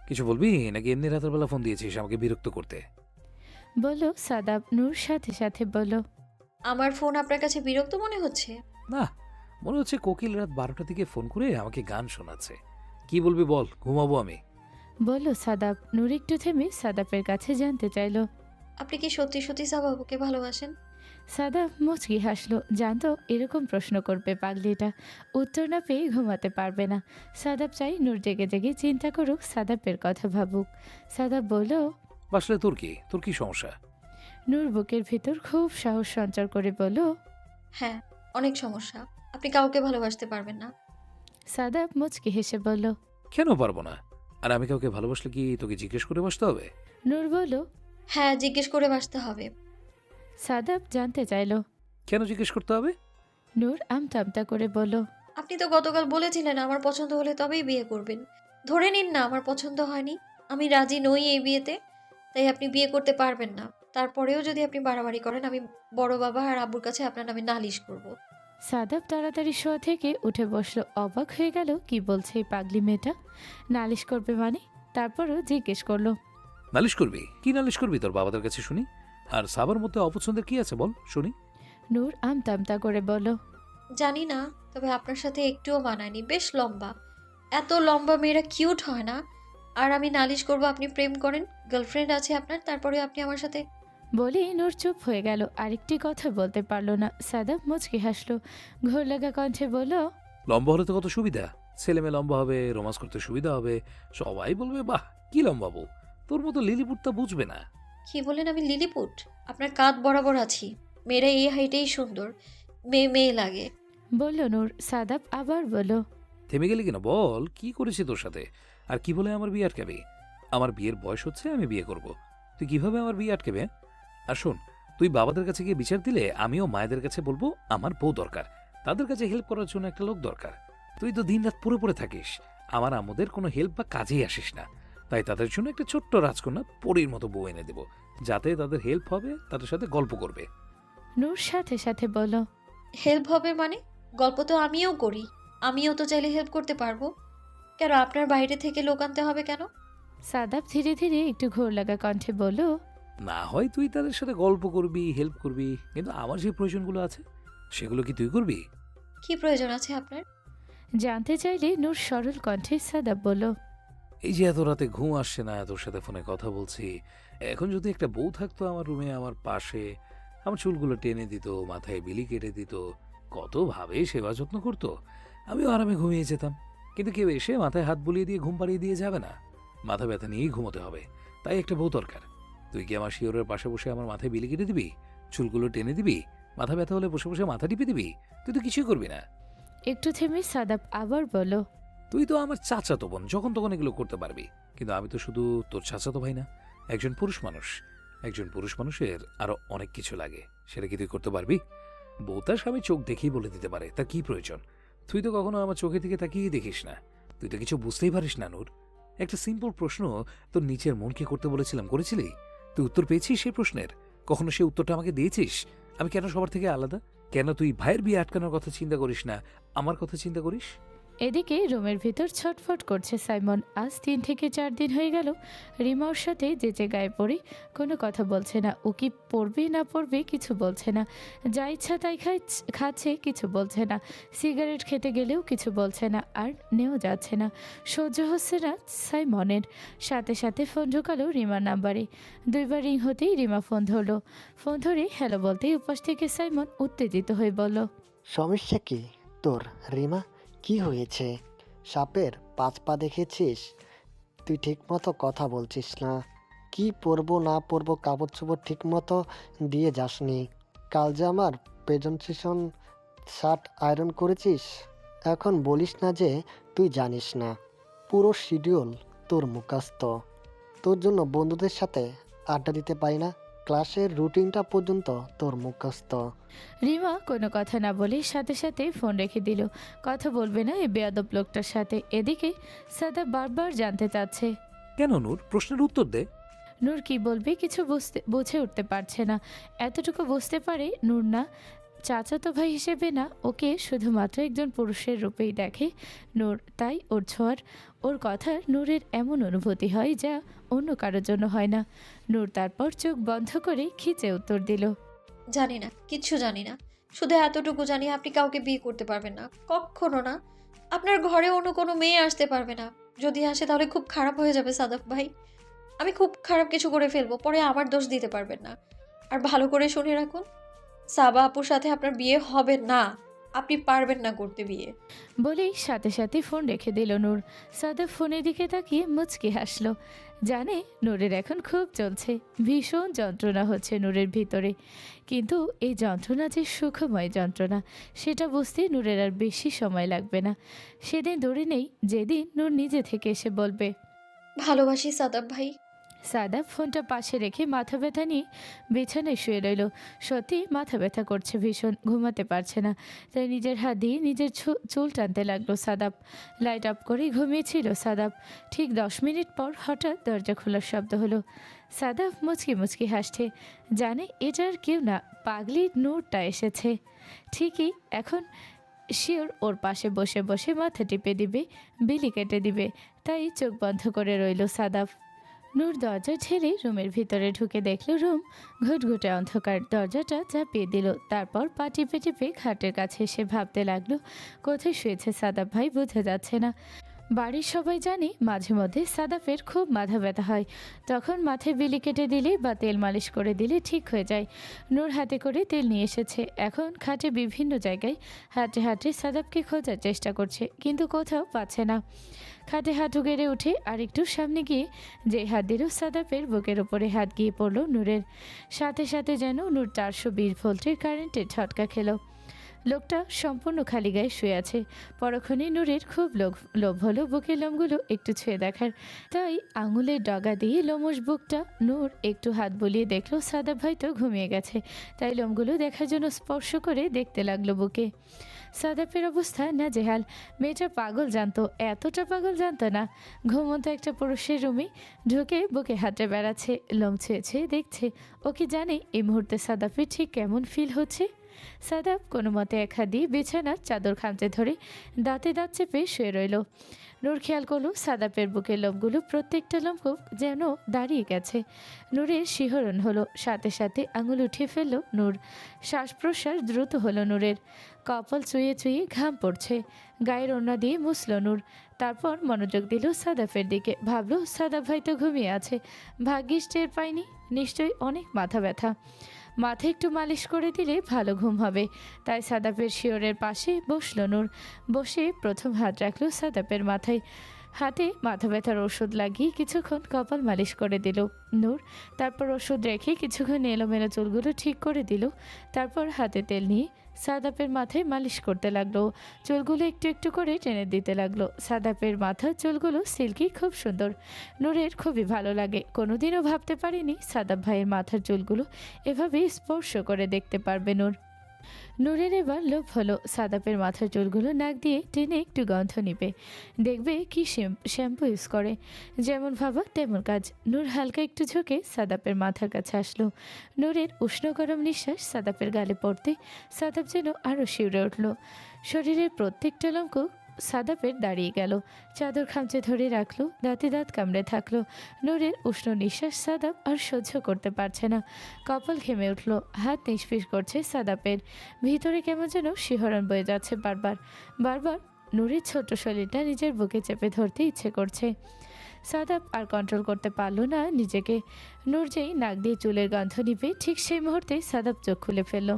কিছু বলবি নাকি এমনি রাতের বেলা ফোন দিয়েছিস আমাকে বিরক্ত করতে? বলল সাদাব। নূর সাথে সাথে বলল, আমার ফোন আপনার কাছে বিরক্ত মনে হচ্ছে? না, মনে হচ্ছে কোকিল রাত 12টার দিকে ফোন করে আমাকে গান শোনাচ্ছে। কি বলবি বল, ঘুমাবো আমি। বলল সাদাব। নূর একটু থেমে সাদাবের কাছে জানতে চাইল, আপনি কি সত্যি সত্যি সাবাবুকে ভালোবাসেন? সাদাব মুচকি হাসলো, জানতো এরকম প্রশ্ন করবে পাগলিটা, উত্তর না পেয়ে ঘুমাতে পারবে না। সাদাব চাই নূর জেগে জেগে চিন্তা করুক, সাদাবের কথা ভাবুক। সাদাব বলল, বাসলে তোর কি সমস্যা? নূর বুকের ভিতর খুব সাহস সঞ্চার করে বলল, হ্যাঁ, অনেক সমস্যা। আপনি কাউকে ভালোবাসতে পারবেন না। সাদাব মুচকি হেসে বলল, কেন পারবো না? আর আমি কাউকে ভালোবাসলে কি তোকে জিজ্ঞেস করে বসতে হবে? নূর বলল, হ্যাঁ, জিজ্ঞেস করে বাসতে হবে। সাদাব জানতে চাইল। কেন জিজ্ঞেস করতে হবে? নূর আমতা আমতা করে বলল, আপনি তো গতকাল বলেছিলেন আমার পছন্দ হলে তবেই বিয়ে করবেন। ধরে নিন না আমার পছন্দ হয়নি, আমি রাজি নই এই বিয়েতে, তাই আপনি বিয়ে করতে পারবেন না। তারপরেও যদি আপনি বাড়াবাড়ি করেন, আমি বড় বাবা আর আব্বুর কাছে আপনার নামে নালিশ করব। সাদাব তাড়াতাড়ি শোয়া থেকে উঠে বসলো। অবাক হয়ে গেল, কি বলছে এই পাগলি মেয়েটা, নালিশ করবে মানে? তারপরও জিজ্ঞেস করলো, নালিশ করবি? কি নালিশ করবি তোর বাবাদের কাছে শুনি? আর সাবার মধ্যে অপছন্দের কি আছে বল শুনি। নূর আমতা আমতা করে বলল, জানি না, তবে আপনার সাথে একটুও মানায়নি, বেশ লম্বা। এত লম্বা মেয়েরা কিউট হয় না। আর আমি নালিশ করব আপনি প্রেম করেন, গার্লফ্রেন্ড আছে আপনার, তারপরে আপনি আমার সাথে। বলে নূর চুপ হয়ে গেল, আরেকটি কথা বলতে পারলো না। সাদাব মুচকি হাসলো, ঘোর লাগা কণ্ঠে বলল, লম্বা হলে তো কত সুবিধা, ছেলে মেয়ে লম্বা হবে, রোমান্স করতে সুবিধা হবে, সবাই বলবে বাহ কি লম্বাবু, তোর মতো লিলিপুট তা বুঝবে না। কি বলেন আমি লিলিপুট? আপনার কাঁধ বরাবর আছি। মেয়েরা এই হাইটেই সুন্দর, মেয়ে মেয়ে লাগে। বলল নূর। সাদাব আবার বলল, থেমে গেলি কেন, বল কি করেছি তোর সাথে, আর কি বলে আমার বিয়ে আটকাবে? আমার বিয়ের বয়স হচ্ছে, আমি বিয়ে করব। তুই কিভাবে আমার বিয়ে আটকাবে? আর শোন, তুই বাবাদের কাছে গিয়ে বিচার দিলে আমিও মায়েদের কাছে বলবো আমার বউ দরকার, তাদের কাছে হেল্প করার জন্য একটা লোক দরকার। তুই তো দিনরাত পড়ে পড়ে থাকিস, আমার আমাদের কোনো হেল্প বা কাজেই আসিস না। তাই তাদের জন্য একটা ছোট্ট রাজকন্যা পরীর মতো বউ এনে দেবো, যাতে তাদের হেল্প হবে, তাদের সাথে গল্প করবে। নূর সাথে সাথে বলল, হেল্প হবে মানে? গল্প তো আমিও করি, আমিও তো চাইলে হেল্প করতে পারবো। কেন আপনার বাইরে থেকে লোক আনতে হবে কেন? সাদাব ধীরে ধীরে একটু ঘোর লাগা কণ্ঠে বলল, না হয় তুই তাদের সাথে গল্প করবি, হেল্প করবি, কিন্তু আমার যে প্রয়োজনগুলো আছে সেগুলো কি তুই করবি? কি প্রয়োজন আছে আপনার? জানতে চাইলে নূর সরল কণ্ঠে সাদাব বলল, এই যে এত রাতে ঘুম আসছে না, তোর সাথে ফোনে কথা বলছি, এখন যদি একটা বউ থাকতো আমার রুমে, আমার পাশে, আমার চুলগুলো টেনে দিত, মাথায় বিলি কেটে দিত, কত ভাবে সেবা যত্ন করতো, আমিও আরামে ঘুমিয়ে যেতাম। কিন্তু কেউ এসে মাথায় হাত বুলিয়ে দিয়ে ঘুম পাড়িয়ে দিয়ে যাবে না, মাথা ব্যথা নিয়েই ঘুমোতে হবে। তাই একটা বউ দরকার। তুই কি আমার শিওরের পাশে বসে আমার মাথায় বিলি কেটে দিবি, চুলগুলো টেনে দিবি, মাথা ব্যথা হলে বসে বসে মাথা টিপে দিবি? তুই তো কিছুই করবি না। একটু থেমে সাদাব আবার বলল, তুই তো আমার চাচাতো বোন, যখন তখন এগুলো করতে পারবি, কিন্তু আমি তো শুধু তোর চাচাতো ভাই না, একজন পুরুষ মানুষ। একজন পুরুষ মানুষের আরো অনেক কিছু লাগে, সেটা কি তুই করতে পারবি? বউ তার স্বামী চোখ দেখেই বলে দিতে পারে তার কি প্রয়োজন। তুই তো কখনো আমার চোখের দিকে তাকিয়ে দেখিস না, তুই তো কিছু বুঝতেই পারিস না। নূর, একটা সিম্পল প্রশ্ন তোর নিচের মনকে করতে বলেছিলাম, করেছিলি? তুই উত্তর পেয়েছিস সেই প্রশ্নের? কখনো সেই উত্তরটা আমাকে দিয়েছিস? আমি কেন সবার থেকে আলাদা? কেন তুই ভাইয়ের বিয়ে আটকানোর কথা চিন্তা করিস না, আমার কথা চিন্তা করিস? এদিকে রুমের ভিতর ছটফট করছে সাইমন। আজ 3 থেকে 4 দিন হয়ে গেল রিমা ওর সাথে যেচে গায়ে পড়ে কোনো কথা বলছে না। ও কি পড়বে না পড়বে কিছু বলছে না, যা ইচ্ছা তাই খাচ্ছে কিছু বলছে না, সিগারেট খেতে গেলেও কিছু বলছে না, আর নেও যাচ্ছে না। সহ্য হচ্ছে না সাইমনের। সাথে সাথে ফোন ঢোকালো রিমার নাম্বারে। 2বার রিং হতেই রিমা ফোন ধরলো। ফোন ধরে হ্যালো বলতেই উপাস থেকে সাইমন উত্তেজিত হয়ে বলল, সমস্যা কি তোর রিমা? কি হয়েছে? সাপের 5 পা দেখেছিস? তুই ঠিকমতো কথা বলছিস না। কি পরবো না পরবো কাপড় চোপড় ঠিকমতো দিয়ে যাসনি। কাল যে আমার প্রেজেন্টেশন শার্ট আয়রন করেছিস, এখন বলিস না যে তুই জানিস না। পুরো শিডিউল তোর মুখস্থ। তোর জন্য বন্ধুদের সাথে আড্ডা দিতে পারি না, ক্লাসের রুটিনটা পর্যন্ত তোর মুখস্থ। রিমা কোনো কথা না বলে সাথে সাথে ফোন রেখে দিল। কথা বলবে না এই বেয়াদব লোকটার সাথে। এদিকে সাদা বারবার জানতে চাচ্ছে, কেন নূর, প্রশ্নের উত্তর দে। নূর কি বলবে কিছু বুঝে উঠতে পারছে না। এতটুকু বুঝতে পারে নূর না চাচাতো ভাই হিসেবে না, ওকে শুধুমাত্র একজন পুরুষের রূপেই দেখে নূর। তাই ওর ছোঁয়ার, ওর কথার নূরের এমন অনুভূতি হয় যা অন্য কারোর জন্য হয় না। নূর তারপর চোখ বন্ধ করে খিচে উত্তর দিল, জানি না, কিচ্ছু জানি না। শুধু এতটুকু জানি আপনি কাউকে বিয়ে করতে পারবেন না, কখনো না। আপনার ঘরে অন্য কোনো মেয়ে আসতে পারবে না। যদি আসে তাহলে খুব খারাপ হয়ে যাবে সাদাফ ভাই। আমি খুব খারাপ কিছু করে ফেলবো, পরে আমার দোষ দিতে পারবেন না। আর ভালো করে শুনে রাখুন, সাবা আপুর সাথে আপনার বিয়ে হবে না। আপনি পারবেন না করতে বিয়ে। বলেই সাথে সাথে ফোন রেখে দিল নূর। সাদাব ফোনের দিকে তাকিয়ে মুচকি হাসলো। জানে নূরের এখন খুব চলছে, ভীষণ যন্ত্রণা হচ্ছে নূরের ভিতরে, কিন্তু এই যন্ত্রণা যে সুখময় যন্ত্রণা সেটা বুঝতে নূরের আর বেশি সময় লাগবে না। সেদিন দূরে নেই যেদিন নূর নিজে থেকে এসে বলবে, ভালোবাসি সাদাব ভাই। সাদাব ফোনটা পাশে রেখে মাথা ব্যথা নিয়ে বিছানায় শুয়ে রইল। সত্যি মাথা ব্যথা করছে ভীষণ, ঘুমাতে পারছে না। তাই নিজের হাত দিয়ে নিজের চুল টানতে লাগলো সাদাব। লাইট অফ করে ঘুমিয়েছিল সাদাব। ঠিক 10 মিনিট পর হঠাৎ দরজা খোলার শব্দ হলো। সাদাব মুচকি মুচকি হাসছে, জানে এটা আর কেউ না, পাগলি নূরটা এসেছে। ঠিকই এখন শিওর ওর পাশে বসে বসে মাথা টিপে দিবে, বিলি কেটে দিবে। তাই চোখ বন্ধ করে রইল সাদাব। নূর দরজা ঠেলে রুমের ভিতরে ঢুকে দেখল রুম ঘুটঘুটে অন্ধকার। দরজাটা চাপিয়ে দিল, তারপর পা টিপে টিপে খাটের কাছে এসে ভাবতে লাগলো কোথায় শুয়েছে সাদাব ভাই বোঝা যাচ্ছে না। বাড়ির সবাই জানে মাঝে মধ্যে সাদাফের খুব মাথা ব্যথা হয়, তখন মাথায় বিলি কেটে দিলে বা তেল মালিশ করে দিলে ঠিক হয়ে যায়। নূর হাতে করে তেল নিয়ে এসেছে, এখন খাটে বিভিন্ন জায়গায় হাঁটে হাঁটে সাদাবকে খোঁজার চেষ্টা করছে, কিন্তু কোথাও পাচ্ছে না। খাটে হাঁটু গেড়ে উঠে আর একটু সামনে গিয়ে যে হাত দিল সাদাফের বুকের ওপরে হাত গিয়ে পড়ল নূরের। সাথে সাথে যেন নূর 420 ভোল্টের কারেন্টে ঝটকা খেলো। লোকটা সম্পূর্ণ খালি গায়ে শুয়ে আছে। পরক্ষণে নূরের খুব লোভ হলো বুকের লোমগুলো একটু ছুঁয়ে দেখার, তাই আঙুলের ডগা দিয়ে লোমশ বুকটা নূর একটু হাত বুলিয়ে দেখলো সাদাব ভাই তো ঘুমিয়ে গেছে, তাই লোমগুলো দেখার জন্য স্পর্শ করে দেখতে লাগলো বুকে। সাদাবের অবস্থা নাজেহাল। মেয়েটা পাগল জানতো, এতটা পাগল জানতো না। ঘুমন্ত একটা পুরুষের রুমে ঢুকে বুকে হাতে বেড়াচ্ছে, লোম ছুঁয়ে ছুঁয়ে দেখছে। ও কি জানে এই মুহূর্তে সাদাবের ঠিক কেমন ফিল হচ্ছে? সাদাব কোনো মতে এক হাত দিয়ে বিছানার চাদর খামচে ধরে দাঁতে দাঁত চেপে শুয়ে রইল। নূর খেয়াল করলো সাদাবের বুকের লোমগুলো প্রত্যেকটা লোম খুব যেন দাঁড়িয়ে গেছে। নূরের শিহরণ হলো, সাথে সাথে আঙুল উঠিয়ে ফেলল নূর। শ্বাস প্রশ্বাস দ্রুত হলো নূরের। কপাল চুইয়ে চুইয়ে ঘাম পড়ছে। গায়ের ওড়না দিয়ে মুছল নূর। তারপর মনোযোগ দিল সাদাফের দিকে। ভাবলো সাদাব ভাই তো ঘুমিয়ে আছে, ভাগ্যিস টের পাইনি, নিশ্চয়ই অনেক মাথা ব্যথা। মাথায় একটু মালিশ করে দিলে ভালো ঘুম হবে। তাই সাদাপের শিওরের পাশে বসল নূর। বসে প্রথম হাত রাখলো সাদাপের মাথায়। হাতে মাথা ব্যথার ওষুধ লাগিয়ে কিছুক্ষণ কপাল মালিশ করে দিল নূর। তারপর ওষুধ রেখে কিছুক্ষণ এলোমেলো চুলগুলো ঠিক করে দিল। তারপর হাতে তেল নিয়ে সাদাপের মাথায় মালিশ করতে লাগলো। চুলগুলো একটু একটু করে টেনে দিতে লাগলো। সাদাপের মাথার চুলগুলো সিল্কি, খুব সুন্দর। নূরের খুবই ভালো লাগে। কোনোদিনও ভাবতে পারিনি সাদাব ভাইয়ের মাথার চুলগুলো এভাবে স্পর্শ করে দেখতে পারবে নূর। নূরের এবার লোভ হলো সাদাপের মাথার চুলগুলো নাক দিয়ে টেনে একটু গন্ধ নিবে, দেখবে কি শ্যাম্পু ইউজ করে। যেমন ভাবা তেমন কাজ। নূর হালকা একটু ঝুঁকে সাদাপের মাথার কাছে আসলো। নূরের উষ্ণ গরম নিঃশ্বাস সাদাপের গালে পড়তে সাদাপ যেন আরও শিউরে উঠল। শরীরের প্রত্যেকটা লঙ্ক সাদাপের দাঁড়িয়ে গেল। চাদর খামচে ধরে রাখলো, দাঁতে দাঁত কামড়ে থাকলো। নূরের উষ্ণ নিঃশ্বাস সাদাপ আর সহ্য করতে পারছে না। কপাল ঘেমে উঠল, হাত নিষ্পিস করছে সাদাপের। ভিতরে কেমন যেন শিহরণ বয়ে যাচ্ছে বারবার বারবার। নূরের ছোট শরীরটা নিজের বুকে চেপে ধরতে ইচ্ছে করছে। সাদাপ আর কন্ট্রোল করতে পারল না নিজেকে। নূর যেই নাক দিয়ে চুলের গন্ধ নিবে, ঠিক সেই মুহূর্তে সাদাপ চোখ খুলে ফেলল।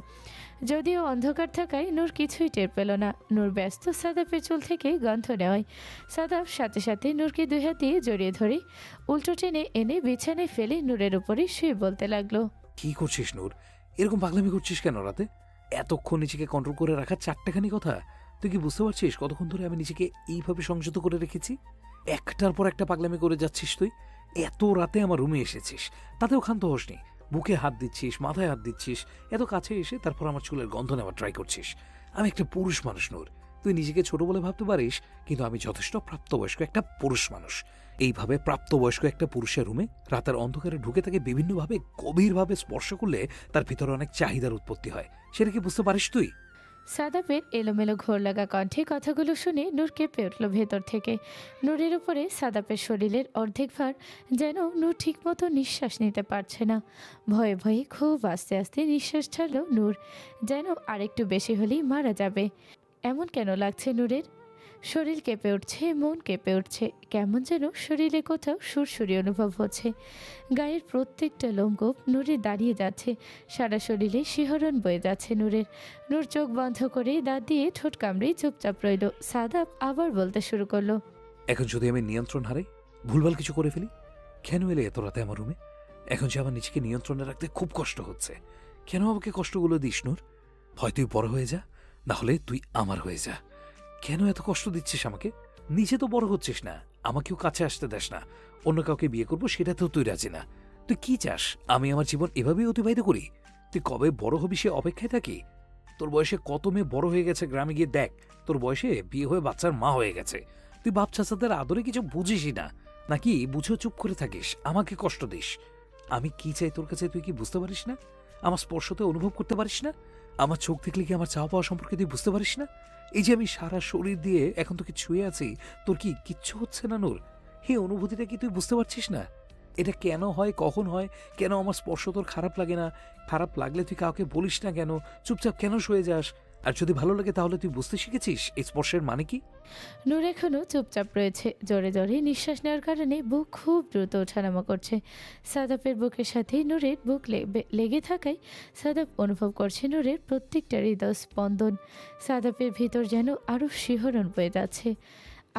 যদিও অন্ধকার থাকায় নূর কিছুই টের পেল না। নূর ব্যস্ত সাদাপের চুল থেকে গন্ধ নেওয়ায়। সাদাপ সাথে সাথে নূরকে দুই হাত দিয়ে জড়িয়ে ধরে উল্টো টেনে এনে বিছানায় ফেলে নূরের উপরে শুয়ে বলতে লাগলো, কি করছিস নূর? এরকম পাগলামি করছিস কেন রাতে? এতক্ষণ নিজেকে কন্ট্রোল করে রাখার চারটেখানি কথা তুই কি বুঝতে পারছিস? কতক্ষণ ধরে আমি নিজেকে এইভাবে সংযত করে রেখেছি। একটার পর একটা পাগলামি করে যাচ্ছিস তুই। এত রাতে আমার রুমে এসেছিস, তাতেও ক্ষান্ত হসনি। বুকে হাত দিচ্ছিস, মাথায় হাত দিচ্ছিস, এত কাছে এসে তারপর আমার চুলের গন্ধ নেওয়ার ট্রাই করছিস। আমি একটা পুরুষ মানুষ নূর। তুই নিজেকে ছোট বলে ভাবতে পারিস, কিন্তু আমি যথেষ্ট প্রাপ্তবয়স্ক একটা পুরুষ মানুষ। এইভাবে প্রাপ্তবয়স্ক একটা পুরুষের রুমে রাতের অন্ধকারে ঢুকে তাকে বিভিন্নভাবে গভীরভাবে স্পর্শ করলে তার ভিতরে অনেক চাহিদার উৎপত্তি হয়। সেটা কি বুঝতে পারিস তুই? সাদাপের এলোমেলো ঘোর লাগা কণ্ঠে কথাগুলো শুনে নূর কেঁপে উঠল ভেতর থেকে। নূরের উপরে সাদাপের শরীরের অর্ধেক ভার, যেন নূর ঠিকমতো নিঃশ্বাস নিতে পারছে না। ভয়ে ভয়ে খুব আস্তে আস্তে নিঃশ্বাস ছাড়ল নূর, যেন আরেকটু বেশি হলেই মারা যাবে। এমন কেন লাগছে নূরের? শরীর কেঁপে উঠছে, মন কেঁপে উঠছে, কেমন যেন শরীরে কোথাও সুরসুরি অনুভব হচ্ছে। গায়ের প্রত্যেকটা লোমকূপ নূরে দাঁড়িয়ে যাচ্ছে, সারা শরীরে শিহরণ বয়ে যাচ্ছে নূরের। নূর চোখ বন্ধ করে দাঁত দিয়ে ঠোঁট কামড়ে চুপচাপ রইল। সাদাব আবার বলতে শুরু করলো, এখন যদি আমি নিয়ন্ত্রণ হারাই, ভুলভাল কিছু করে ফেলি, কেন এলে এত রাতে আমার রুমে? এখন যে আমার নিজেকে নিয়ন্ত্রণে রাখতে খুব কষ্ট হচ্ছে। কেন আমাকে কষ্টগুলো দিস নূর? হয় তুই বড় হয়ে যা, না হলে তুই আমার হয়ে যা। কেন এত কষ্ট দিচ্ছিস আমাকে? নিজে তো বড় হচ্ছিস না, আমাকেও কাছে আসতে দেস না। অন্য কাউকে বিয়ে করবো সেটাতেও তুই রাজি না। তুই কি চাস আমি আমার জীবন এভাবেই অতিবাহিত করি? তুই কবে বড় হবি সে অপেক্ষায় থাকি? তোর বয়সে কত মেয়ে বড় হয়ে গেছে, গ্রামে গিয়ে দেখ। তোর বয়সে বিয়ে হয়ে বাচ্চার মা হয়ে গেছে। তুই বাপ চাচাদের আদরে কিছু বুঝিসই না, নাকি বুঝেও চুপ করে থাকিস, আমাকে কষ্ট দিস। আমি কি চাই তোর কাছে তুই কি বুঝতে পারিস না? আমার স্পর্শতে অনুভব করতে পারিস না? আমার চোখ দেখলে কি আমার চাওয়া পাওয়া সম্পর্কে তুই বুঝতে পারিস না? এই যে আমি সারা শরীর দিয়ে এখন তোকে ছুঁয়ে আছি, তোর কি কিচ্ছু হচ্ছে না নূর? এই অনুভূতিটা কি তুই বুঝতে পারছিস না? এটা কেন হয়, কখন হয়, কেন আমার স্পর্শ তোর খারাপ লাগে না? খারাপ লাগলে তুই কাউকে বলিস না কেন? চুপচাপ কেন শুয়ে যাস? আর যদি ভালো লাগে তাহলে তুই বুঝতে শিখেছিস এই স্পর্শের মানে কি? নূর এখনও চুপচাপ রয়েছে। জোরে জোরে নিঃশ্বাস নেওয়ার কারণে বুক খুব দ্রুত ওঠানামা করছে। সাদাপের বুকের সাথে নূরের বুক লেগে থাকায় সাদাপ অনুভব করছে নূরের প্রত্যেকটা হৃদয় স্পন্দন। সাদাপের ভিতর যেন আরও শিহরণ বয়ে যাচ্ছে।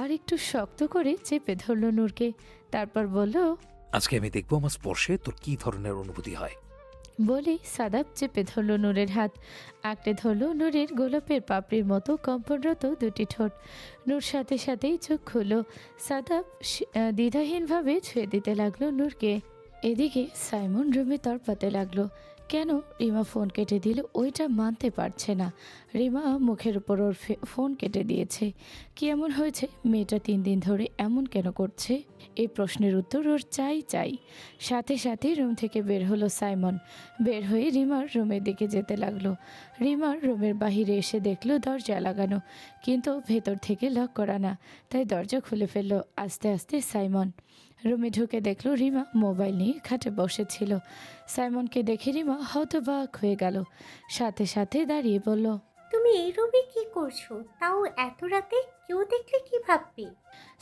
আর একটু শক্ত করে চেপে ধরল নূরকে, তারপর বলল, আজকে আমি দেখবো আমার স্পর্শে তোর কি ধরনের অনুভূতি হয়। বলেই সাদাপ চেপে ধরল নূরের হাত, আঁকড়ে ধরল নূরের গোলাপের পাপড়ির মতো কম্পনরত দুটি ঠোঁট। নূর সাথে সাথেই চোখ খুলল। সাদাপ দ্বিধাহীনভাবে ছুঁয়ে দিতে লাগলো নূরকে। এদিকে সাইমন রুমে তড়পাতে লাগলো। কেন রিমা ফোন কেটে দিল ওইটা মানতে পারছে না। রিমা মুখের উপর ওর ফোন কেটে দিয়েছে। কি এমন হয়েছে মেয়েটা 3 দিন ধরে এমন কেন করছে? এই প্রশ্নের উত্তর ওর চাই চাই। সাথে সাথে রুম থেকে বের হলো সাইমন। বের হয়ে রিমার রুমের দিকে যেতে লাগলো। রিমার রুমের বাহিরে এসে দেখলো দরজা লাগানো, কিন্তু ভেতর থেকে লক করা না, তাই দরজা খুলে ফেললো আস্তে আস্তে সাইমন। রুমে ঢুকে দেখলো রিমা মোবাইল নিয়ে খাটে বসেছিল। সাইমনকে দেখে রিমা হতবাক হয়ে গেল, সাথে সাথে দাঁড়িয়ে বলল, তুমি এই রুমে কি করছো, তাও এত রাতে? কেউ দেখলে কি ভাববে?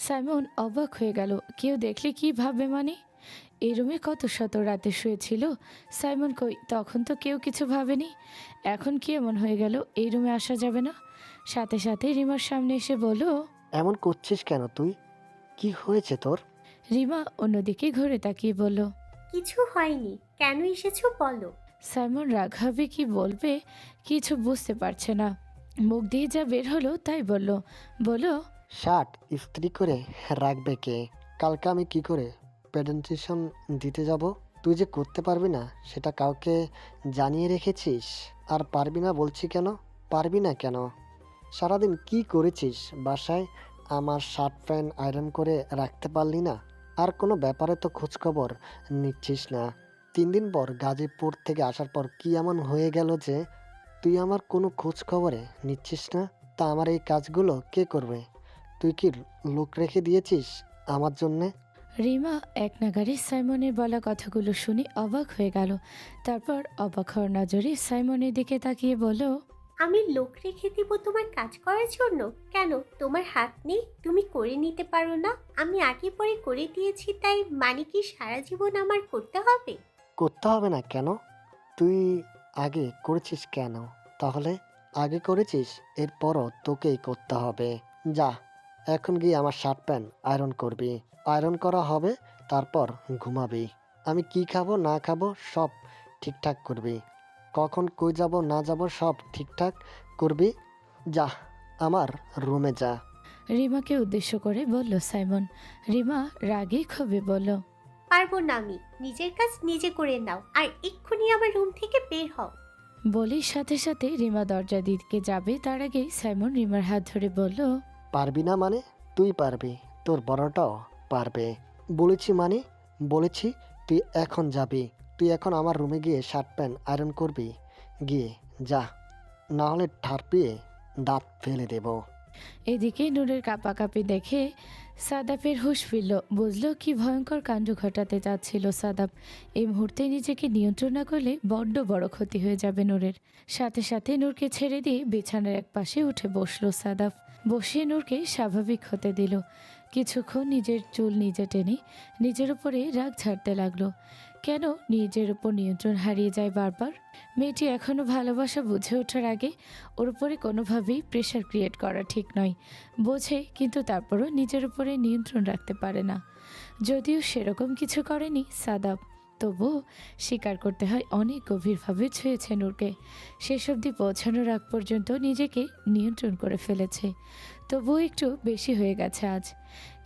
সাইমন অবাক হয়ে গেল। কেউ দেখলে কি ভাববে মানে? এই রুমে কত শত রাতে শুয়েছিল সাইমন, কই তখন তো কেউ কিছু ভাবেনি। এখন কি এমন হয়ে গেল এই রুমে আসা যাবে না? সাথে সাথে রিমার সামনে এসে বলল, এমন করছিস কেন তুই? কি হয়েছে তোর? রিমা অন্যদিকে ঘুরে তাকিয়ে বলল, কিছু হয়নি, কেন এসেছো বলো? সাইমন রাগ হবে কি বলবে কিছু বুঝতে পারছে না। মুখ দিয়ে যা বের হলো তাই বলল, শার্ট ইস্ত্রি করে রাখবে কে? কালকে আমি কি করে প্রেজেন্টেশন দিতে যাব? তুই যে করতে পারবি না সেটা কাউকে জানিয়ে রেখেছিস? আর পারবি না বলছি কেন? পারবি না কেন? সারাদিন কি করেছিস বাসায়? আমার শার্ট প্যান্ট আয়রন করে রাখতে পারলি না? আর কোনো ব্যাপারে তো খোঁজখবর নিচ্ছিস না। 3 দিন পর গাজীপুর থেকে আসার পর কি এমন হয়ে গেল যে তুই আমার কোনো খোঁজ খবরে নিচ্ছিস না? তা আমার এই কাজগুলো কে করবে? তুই কি লোক রেখে দিয়েছিস আমার জন্যে? রিমা এক নাগাড়ে সাইমনের বলা কথাগুলো শুনে অবাক হয়ে গেল। তারপর অবাক হওয়ার নজরে সাইমনের দিকে তাকিয়ে বলল, আমি লোক রেখে দিব তোমার কাজ করার জন্য? কেন, তোমার হাত নেই? তুমি করে নিতে পারো না? আমি আগে পরে করে দিয়েছি, তাই মানে কি সারা জীবন আমার করতে হবে? করতে হবে না কেন? তুই আগে করেছিস কেন? তাহলে আগে করেছিস, এরপরও তোকেই করতে হবে। যা, এখন গিয়ে আমার শার্ট প্যান্ট আয়রন করবি। আয়রন করা হবে, তারপর ঘুমাবি। আমি কি খাবো না খাবো সব ঠিকঠাক করবি। কখন কই যাব না যাব সব ঠিকঠাক করবি। যা, আমার রুমে যা। রিমাকে উদ্দেশ্য করে বলল সাইমন। রিমা রাগে ক্ষোভে বলল, পারবো না আমি। নিজের কাজ নিজে করে নাও, আর এক্ষুনি আমার রুম থেকে বের হও। বলেই সাথে সাথে রিমা দরজা দিকে যাবে, তার আগেই সাইমন রিমার হাত ধরে বলল, পারবি না মানে? তুই পারবি, তোর বড়টাও পারবে। বলেছি মানে বলেছি। তুই এখন যাবি। তুই এখন আমার রুমে গিয়ে শার্ট প্যান্ট আয়রন করবি। গিয়ে যা, না হলে ঠারপিয়ে দাঁত ফেলে দেব। এদিকে নূরের কাঁপাকাঁপি দেখে সাদাপের হুঁশ ফিরল। বুঝলো কি ভয়ঙ্কর কাণ্ড ঘটাতে যাচ্ছিল সাদাপ। এই মুহূর্তে নিজেকে নিয়ন্ত্রণ না করলে বড্ড বড় ক্ষতি হয়ে যাবে নূরের। সাথে সাথে নূরকে ছেড়ে দিয়ে বিছানার এক পাশে উঠে বসলো সাদাপ। বসিয়ে নূরকে স্বাভাবিক হতে দিল। কিছুক্ষণ নিজের চুল নিজে টেনে নিজের উপরে রাগ ঝাড়তে লাগলো। কেন নিজের উপর নিয়ন্ত্রণ হারিয়ে যায় বারবার? মেয়েটি এখনও ভালোবাসা বুঝে ওঠার আগে ওর উপরে কোনোভাবেই প্রেশার ক্রিয়েট করা ঠিক নয়। বোঝে, কিন্তু তারপরও নিজের উপরে নিয়ন্ত্রণ রাখতে পারে না। যদিও সেরকম কিছু করেনি সাদাপ, তবুও স্বীকার করতে হয় অনেক গভীরভাবে ছুঁয়েছে নূরকে। শেষ অবধি পৌঁছানোর আগ পর্যন্ত নিজেকে নিয়ন্ত্রণ করে ফেলেছে। তবুও একটু বেশি হয়ে গেছে আজ।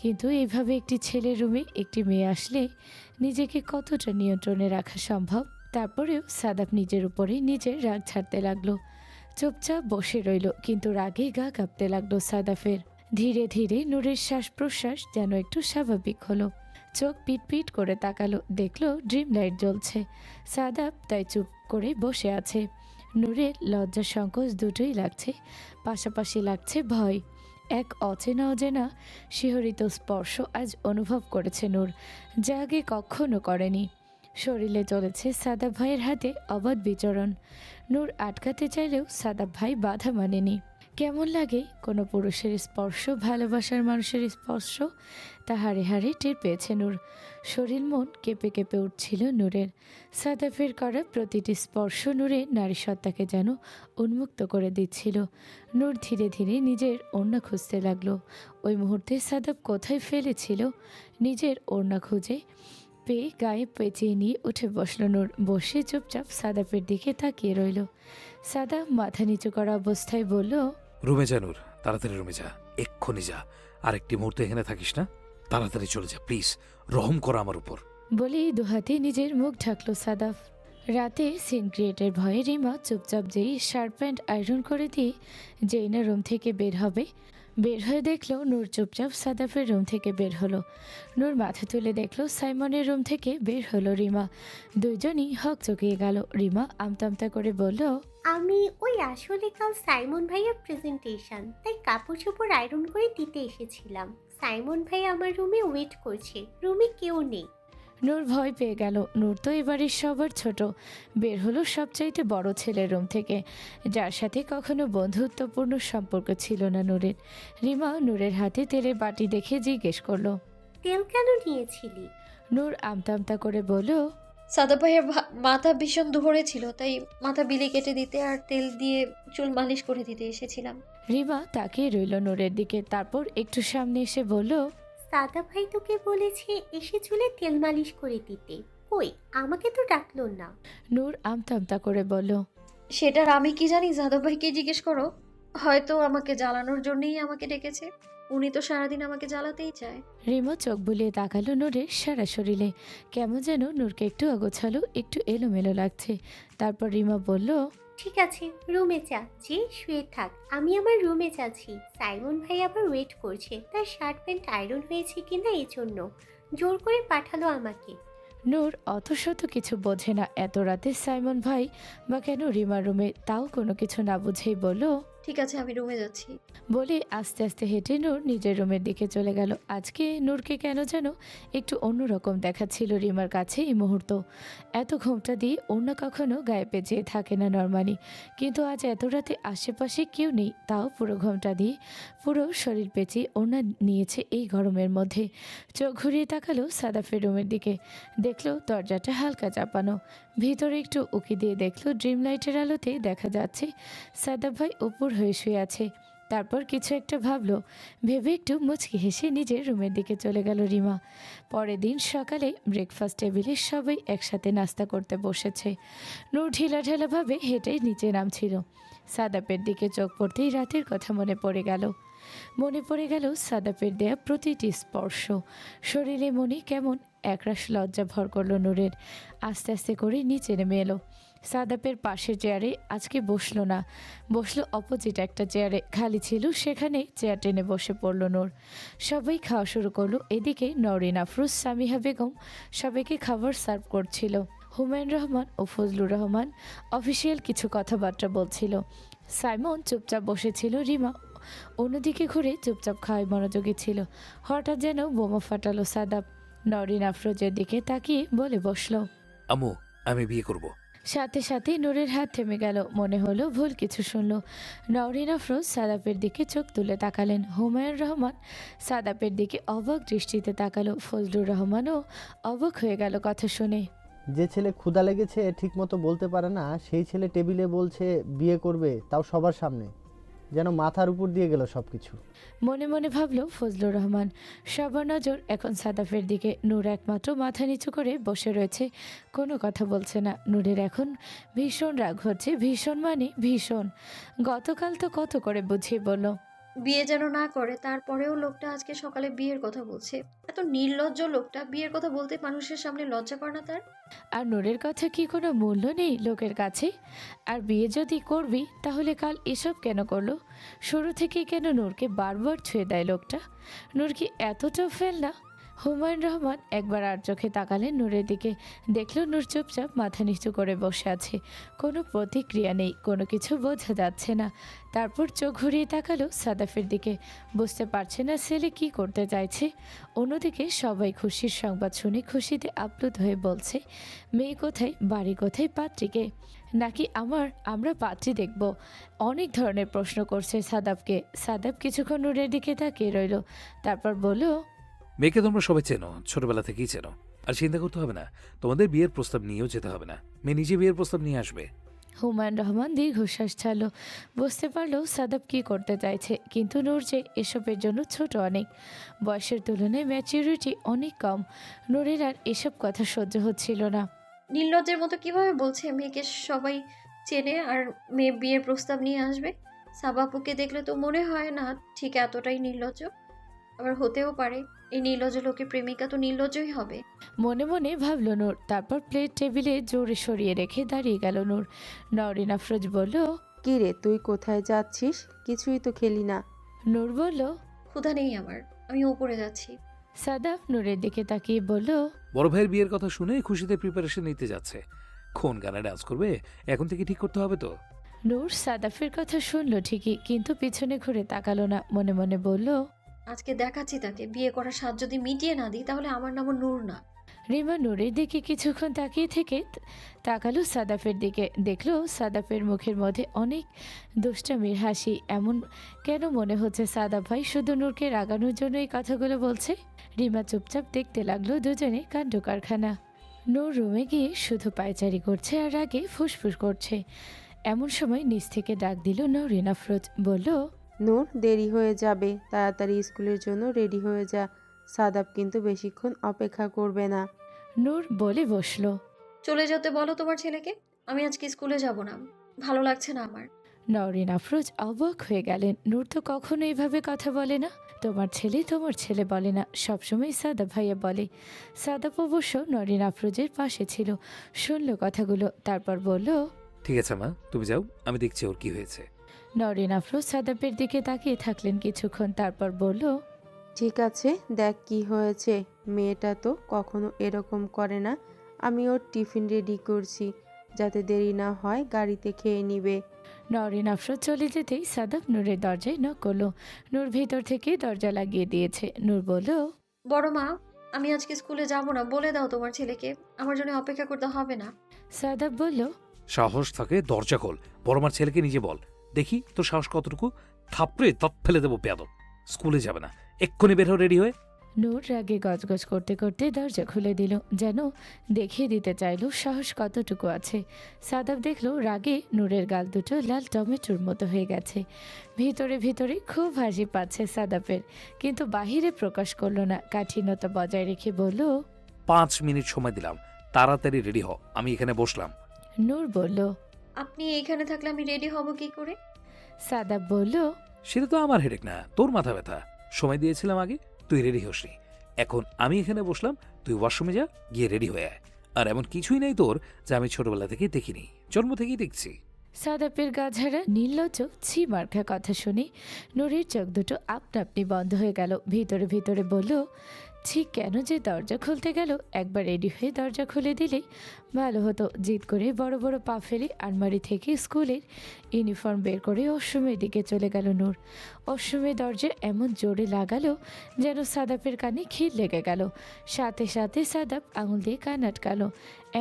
কিন্তু এইভাবে একটি ছেলের রুমে একটি মেয়ে আসলে নিজেকে কতটা নিয়ন্ত্রণে রাখা সম্ভব? তারপরেও সাদাপ নিজের উপরে নিজের রাগ ছাড়তে লাগলো। চুপচাপ বসে রইল, কিন্তু রাগে গা কাঁপতে লাগলো সাদাফের। ধীরে ধীরে নূরের শ্বাস প্রশ্বাস যেন একটু স্বাভাবিক হলো। চোখ পিট করে তাকালো, দেখলো ড্রিম লাইট জ্বলছে। সাদাপ তাই চুপ করে বসে আছে। নূরের লজ্জা সংকোচ দুটোই লাগছে, পাশাপাশি লাগছে ভয়। এক অচেনা শিহরিত স্পর্শ আজ অনুভব করেছে নূর, যা আগে কখনো করেনি। শরীরে চলেছে সাদাব ভাইয়ের হাতে অবাধ বিচরণ। নূর আটকাতে চাইলেও সাদাব ভাই বাধা মানেনি। কেমন লাগে কোনো পুরুষের স্পর্শ, ভালোবাসার মানুষের স্পর্শ, তা হাড়ে হাড়ে টের পেয়েছে নূর। শরীর মন কেঁপে কেঁপে উঠছিল নূরের। সাদাফের করা প্রতিটি স্পর্শ নূরের নারীসত্তাকে যেন উন্মুক্ত করে দিচ্ছিল। নূর ধীরে ধীরে নিজের ওড়না খুঁজতে লাগলো। ওই মুহূর্তে সাদাব কোথায় ফেলেছিল নিজের ওড়না খুঁজে পেয়ে গায়ে পেঁচিয়ে নিয়ে উঠে বসলো নূর। বসে চুপচাপ সাদাফের দিকে তাকিয়ে রইল। সাদাব মাথা নিচু করা অবস্থায় বলল, রুমে যা নূর, তাড়াতাড়ি রুমে যা, এক্ষুনি যা। আর একটি মুহূর্তে এখানে থাকিস না, তাড়াতাড়ি চলে যা প্লিজ, রহম কর আমার উপর। বলেই দুহাতে নিজের মুখ ঢাকলো সাদাফ। রাতে সিন ক্রিয়েটের ভয়ে রিমা চুপচাপ যেই শার্ট প্যান্ট আয়রন করে দিয়ে যেই না রুম থেকে বের হবে, বের হয়ে দেখলো নূর চুপচাপ সাদাফের রুম থেকে বের হলো। নূর মাথা তুলে দেখলো সাইমনের রুম থেকে বের হলো রিমা। দুইজনই হক চকিয়ে গেল। রিমা আমতা করে বলল, আমি ওই আসলে কাল সাইমন ভাইয়ার প্রেজেন্টেশন, তাই কাপড় চোপড় আয়রন করে দিতে এসেছিলাম। সাইমন ভাই আমার রুমে ওয়েট করছে, রুমে কেউ নেই। নূর ভয় পেয়ে গেল। নূর তো এবারের সবার ছোট, বের হলো সবচাইতে বড় ছেলের রুম থেকে, যার সাথে কখনো বন্ধুত্বপূর্ণ সম্পর্ক ছিল না নূরের। রিমা নূরের হাতে তেলের বাটি দেখে জিজ্ঞেস করলো। তেল কেন নিয়েছিলি? নূর আমতা করে বলল, সাদাব ভাইয়ের মাথা ভীষণ ধরে ছিল, তাই মাথা বিলি কেটে দিতে আর তেল দিয়ে চুল মালিশ করে দিতে এসেছিলাম। রিমা তাকিয়ে রইল নূরের দিকে, তারপর একটু সামনে এসে বলল, সাদা ভাই তোকে বলেছে এসে চুলে তেল মালিশ করে দিতে, কই আমাকে তো ডাকলো না। নূর আমতা করে বলল, সেটার আমি কি জানি, সাদাব ভাইকে জিজ্ঞেস করো। হয়তো আমাকে জ্বালানোর জন্যই আমাকে ডেকেছে, উনি তো সারাদিন আমাকে জ্বালাতেই চায়। রিমা চোখ বুলিয়ে তাকালো নূরের সারা শরীরে। কেমন যেন নূরকে একটু অগোছালো, একটু এলোমেলো লাগছে। তারপর রিমা বলল, ঠিক আছে রুমে যা, যে শুয়ে থাক, আমি আমার রুমে যাচ্ছি। সাইমন ভাই আবার ওয়েট করছে, তার শার্ট প্যান্ট আয়রন হয়েছে কিনা এই জন্য জোর করে পাঠালো আমাকে। নূর অত শত কিছু বোঝে না। এত রাতে সাইমন ভাই বা কেন রিমার রুমে, তাও কোনো কিছু না বুঝেই বলল, ঠিক আছে আমি রুমে যাচ্ছি। বলে আস্তে আস্তে হেঁটে নূর নিজের রুমের দিকে চলে গেল। আজকে নূরকে কেন যেন একটু অন্যরকম দেখাচ্ছিল রিমার কাছে এই মুহূর্ত। এত ঘোমটা দিয়ে অন্য কখনো গায়ে পেঁচিয়ে থাকে না নর্মালি, কিন্তু আজ এত রাতে আশেপাশে কেউ নেই, তাও পুরো ঘোমটা দিয়ে পুরো শরীর পেঁচিয়ে ওড়না নিয়েছে এই গরমের মধ্যে। চোখ ঘুরিয়ে তাকালো সাদাফের রুমের দিকে, দেখলো দরজাটা হালকা চাপানো। ভিতরে একটু উকি দিয়ে দেখলো ড্রিম লাইটের আলোতে দেখা যাচ্ছে সাদাফ ভাই উপর হয়ে শুয়ে আছে। তারপর কিছু একটা ভাবলো, ভেবে একটু মুচকি হেসে নিজের রুমের দিকে চলে গেল রিমা। পরের দিন সকালে ব্রেকফাস্ট টেবিলে সবাই একসাথে নাস্তা করতে বসেছে। নূর ঢিলাঢালাভাবে হেঁটে নিচে নামছিল। সাদাপের দিকে চোখ পড়তেই রাতের কথা মনে পড়ে গেল সাদাপের দেয়া প্রতিটি স্পর্শ। শরীরে মনে কেমন একরাশ লজ্জা ভর করলো নূরের। আস্তে আস্তে করে নিচে নেমে এলো। সাদাপের পাশের চেয়ারে আজকে বসলো না, বসলো অপোজিট একটা চেয়ারে, খালি ছিল, সেখানে চেয়ার টেনে বসে পড়লো নূর। সবাই খাওয়া শুরু করলো। এদিকে নওরিন আফরোজ, সামিহা বেগম সবাইকে খাবার সার্ভ করছিল। হুমায়ুন রহমান ও ফজলুর রহমান অফিসিয়াল কিছু কথাবার্তা বলছিল। সাইমন চুপচাপ বসেছিল। রিমা অন্যদিকে ঘুরে চুপচাপ খাওয়ায় মনোযোগী ছিল। হঠাৎ যেন বোমা ফাটালো সাদাব। নওরিন আফরোজের দিকে তাকিয়ে বলে বসলো, আম্মু, আমি বিয়ে করব। সাথে সাথে নূরের হাত থেমে গেল। মনে হলো ভুল কিছু শুনল। নওরিন আফরোজ সাদাপের দিকে চোখ তুলে তাকালেন। হুমায়ুন রহমান সাদাপের দিকে অবাক দৃষ্টিতে তাকালো। ফজলুর রহমানও অবাক হয়ে গেল কথা শুনে। যে ছেলে ক্ষুধা লেগেছে ঠিকমতো বলতে পারে না, সেই ছেলে টেবিলে বলছে বিয়ে করবে, তাও সবার সামনে। যেন মাথার উপর দিয়ে গেল সব কিছু। মনে মনে ভাবলো ফজলুর রহমান। সবার নজর এখন সাদাফের দিকে। নূর একমাত্র মাথা নিচু করে বসে রয়েছে, কোনো কথা বলছে না। নূরের এখন ভীষণ রাগ হচ্ছে, ভীষণ মানে ভীষণ। গতকাল তো কত করে বুঝিয়ে বলল বিয়ে যেন না করে, তারপরেও লোকটা আজকে সকালে বিয়ের কথা বলছে। এত নির্লজ্জ লোকটা, বিয়ের কথা বলতে মানুষের সামনে লজ্জা করে না তার? আর নূরের কথা কি কোনো মূল্য নেই লোকের কাছে? আর বিয়ে যদি করবি তাহলে কাল এসব কেন করলো? শুরু থেকে কেন নূরকে বারবার ছুঁয়ে দেয় লোকটা? নূর কি এতটা ফেল না? হুমায়ুন রহমান একবার আর চোখে তাকালেন নূরের দিকে। দেখল নূর চুপচাপ মাথা নিচু করে বসে আছে, কোনো প্রতিক্রিয়া নেই, কোনো কিছু বোঝা যাচ্ছে না। তারপর চোখ ঘুরিয়ে তাকালো সাদাফের দিকে, বুঝতে পারছে না ছেলে কি করতে চাইছে। অন্যদিকে সবাই খুশির সংবাদ শুনে খুশিতে আপ্লুত হয়ে বলছে, মেয়ে কোথায়, বাড়ি কোথায়, পাত্রীকে নাকি আমরা পাত্রী দেখব। অনেক ধরনের প্রশ্ন করছে সাদাবকে। সাদাব কিছুক্ষণ নূরের দিকে তাকিয়ে রইল, তারপর বলল, মেয়েকে তোমরা সবাই চেনো, ছোটবেলা থেকেই চেনো। আর চিন্তা করতে হবে না, তোমাদের বিয়ের প্রস্তাব নিয়েও যেতে হবে না, মেয়ে নিজে বিয়ের প্রস্তাব নিয়ে আসবে। হুমায়ুন রহমান দীর্ঘশ্বাস ছাড়ল। বুঝতে পারল সাদাব কি করতে চাইছে, কিন্তু নূর যে এসবের জন্য ছোট অনেক, বয়সের তুলনায় ম্যাচিউরিটি অনেক কম। নূরের আর এসব কথা সহ্য হচ্ছিল না। নির্লজ্জের মতো কিভাবে বলছে মেয়েকে সবাই চেনে আর মেয়ে বিয়ের প্রস্তাব নিয়ে আসবে? সাবাপুকে দেখলে তো মনে হয় না ঠিক এতটাই নির্লজ্জ। আবার হতেও পারে এই নির্লজ্জ লোকের প্রেমিকা তো নির্লজ্জই হবে। মনে মনে ভাবল নূর। তারপর প্লেট টেবিলে জোরে সরিয়ে রেখে দাঁড়িয়ে গেল নূর। নওরিন আফরোজ বলল, কি রে, তুই কোথায় যাচ্ছিস? কিছুই তো খেলি না। নূর বলল, ক্ষুধা নেই আমার, আমি উপরে যাচ্ছি। সাদাব নূরের দিকে তাকিয়ে বলল, বড় ভাইয়ের বিয়ের কথা শুনে খুশিতে প্রিপারেশন নিতে যাচ্ছে। কোন গানে ডান্স করবে এখন থেকে ঠিক করতে হবে তো। নূর সাদাফের কথা শুনল ঠিকই, কিন্তু পিছনে ঘুরে তাকালো না। মনে মনে বলল, আজকে দেখাচ্ছি তাকে, বিয়ে করার স্বাদ যদি মিটিয়ে না দিই তাহলে আমার নামও নূর না। রিমা নূরের দিকে কিছুক্ষণ তাকিয়ে থেকে তাকালো সাদাফের দিকে। দেখলো সাদাফের মুখের মধ্যে অনেক দুষ্টামির হাসি। এমন কেন মনে হচ্ছে সাদাফ ভাই শুধু নূরকে রাগানোর জন্য এই কথাগুলো বলছে? রিমা চুপচাপ দেখতে লাগলো দুজনে কাণ্ড কারখানা। নূর রুমে গিয়ে শুধু পায়চারি করছে আর রাগে ফুসফুস করছে। এমন সময় নিচ থেকে ডাক দিল নওরিন আফরোজ। বলল, নূর, দেরি হয়ে যাবে, তাড়াতাড়ি স্কুলের জন্য রেডি হয়ে যা। সাদাব কিন্তু বেশিক্ষণ অপেক্ষা করবে না। নূর বলে বসলো। চলে যেতে বলো তোমার ছেলেকে, আমি আজকে স্কুলে যাব না, ভালো লাগছে না আমার। নওরিন আফরোজ অবাক হয়ে গেলেন। নূর তো কখনো এইভাবে কথা বলে না। তোমার ছেলে বলে না, সবসময় সাদাব ভাইয়া বলে। সাদাব অবশ্য নওরিন আফরোজের পাশে ছিল, শুনল কথাগুলো, তারপর বলল, ঠিক আছে মা, তুমি যাও, আমি দেখছি ওর কি হয়েছে। নওরিন আফরোজ সাদাবের দিকে তাকিয়ে থাকলেন কিছুক্ষণ, তারপর বলল, ঠিক আছে, দেখ কি হয়েছে। মেয়েটা তো কখনো এরকম করে না। আমি ওর টিফিন রেডি করছি, যাতে দেরি না হয়, গাড়িতে খেয়ে নিবে। নওরিন আফরোজ চলে যেতেই সাদাব নূরের দরজায় নক করলো। নূর ভেতর থেকে দরজা লাগিয়ে দিয়েছে। নূর বলল, বড় মা, আমি আজকে স্কুলে যাব না, বলে দাও তোমার ছেলেকে, আমার জন্য অপেক্ষা করতে হবে না। সাদাব বলল, সাহস থাকে দরজা খোল, বড়মার ছেলেকে নিজে বল, দেখি তোর সাহস কতটুকু। থাপড়ে দাঁত ফেলে দেবো বেয়াদব। স্কুলে যাবে না, এক্ষুনি বের হও, রেডি হয়ে। নূর রাগে গজগজ করতে করতে দরজা খুলে দিল, যেন দেখিয়ে দিতে চাইল সাহস কতটুকু আছে। সাদাব দেখল রাগে নূরের গাল দুটো লাল টমেটোর মতো হয়ে গেছে। ভিতরে ভিতরে খুব হাসি পাচ্ছে সাদাবের, কিন্তু বাহিরে প্রকাশ করলো না। কাঠিন্যতা বজায় রেখে বলল, 5 মিনিট সময় দিলাম, তাড়াতাড়ি রেডি হ, আমি এখানে বসলাম। নূর বলল। আপনি এইখানে থাকলে আমি রেডি হব কি করে? সাদাব বলল, সেটা তো আমার হেডেক না, তোর মাথা ব্যথা। সময় দিয়েছিলাম আগে, তুই রেডি হসনি। এখন আমি এখানে বসলাম, তুই ওয়াশরুমে যা, গিয়ে রেডি হয়ে আয়। আর এমন কিছুই নেই তোর যা আমি ছোটবেলা থেকেই দেখিনি, জন্ম থেকেই দেখছি। সাদাপের গাঝারা নির্লজ্জ ছি মার্কা কথা শুনে নূরের চোখ দুটো আপনা আপনি বন্ধ হয়ে গেল। ভিতরে ভিতরে বলল, ঠিক কেন যে দরজা খুলতে গেল, একবার রেডি হয়ে দরজা খুলে দিলেই ভালো হতো। জিদ করে বড় বড় পা ফেলে আলমারি থেকে স্কুলের ইউনিফর্ম বের করে অশ্রমের দিকে চলে গেল নূর। অশ্রমের দরজা এমন জোরে লাগালো যেন সাদাপের কানে খিল লেগে গেল। সাথে সাথে সাদাপ আঙুল দিয়ে কান আটকালো।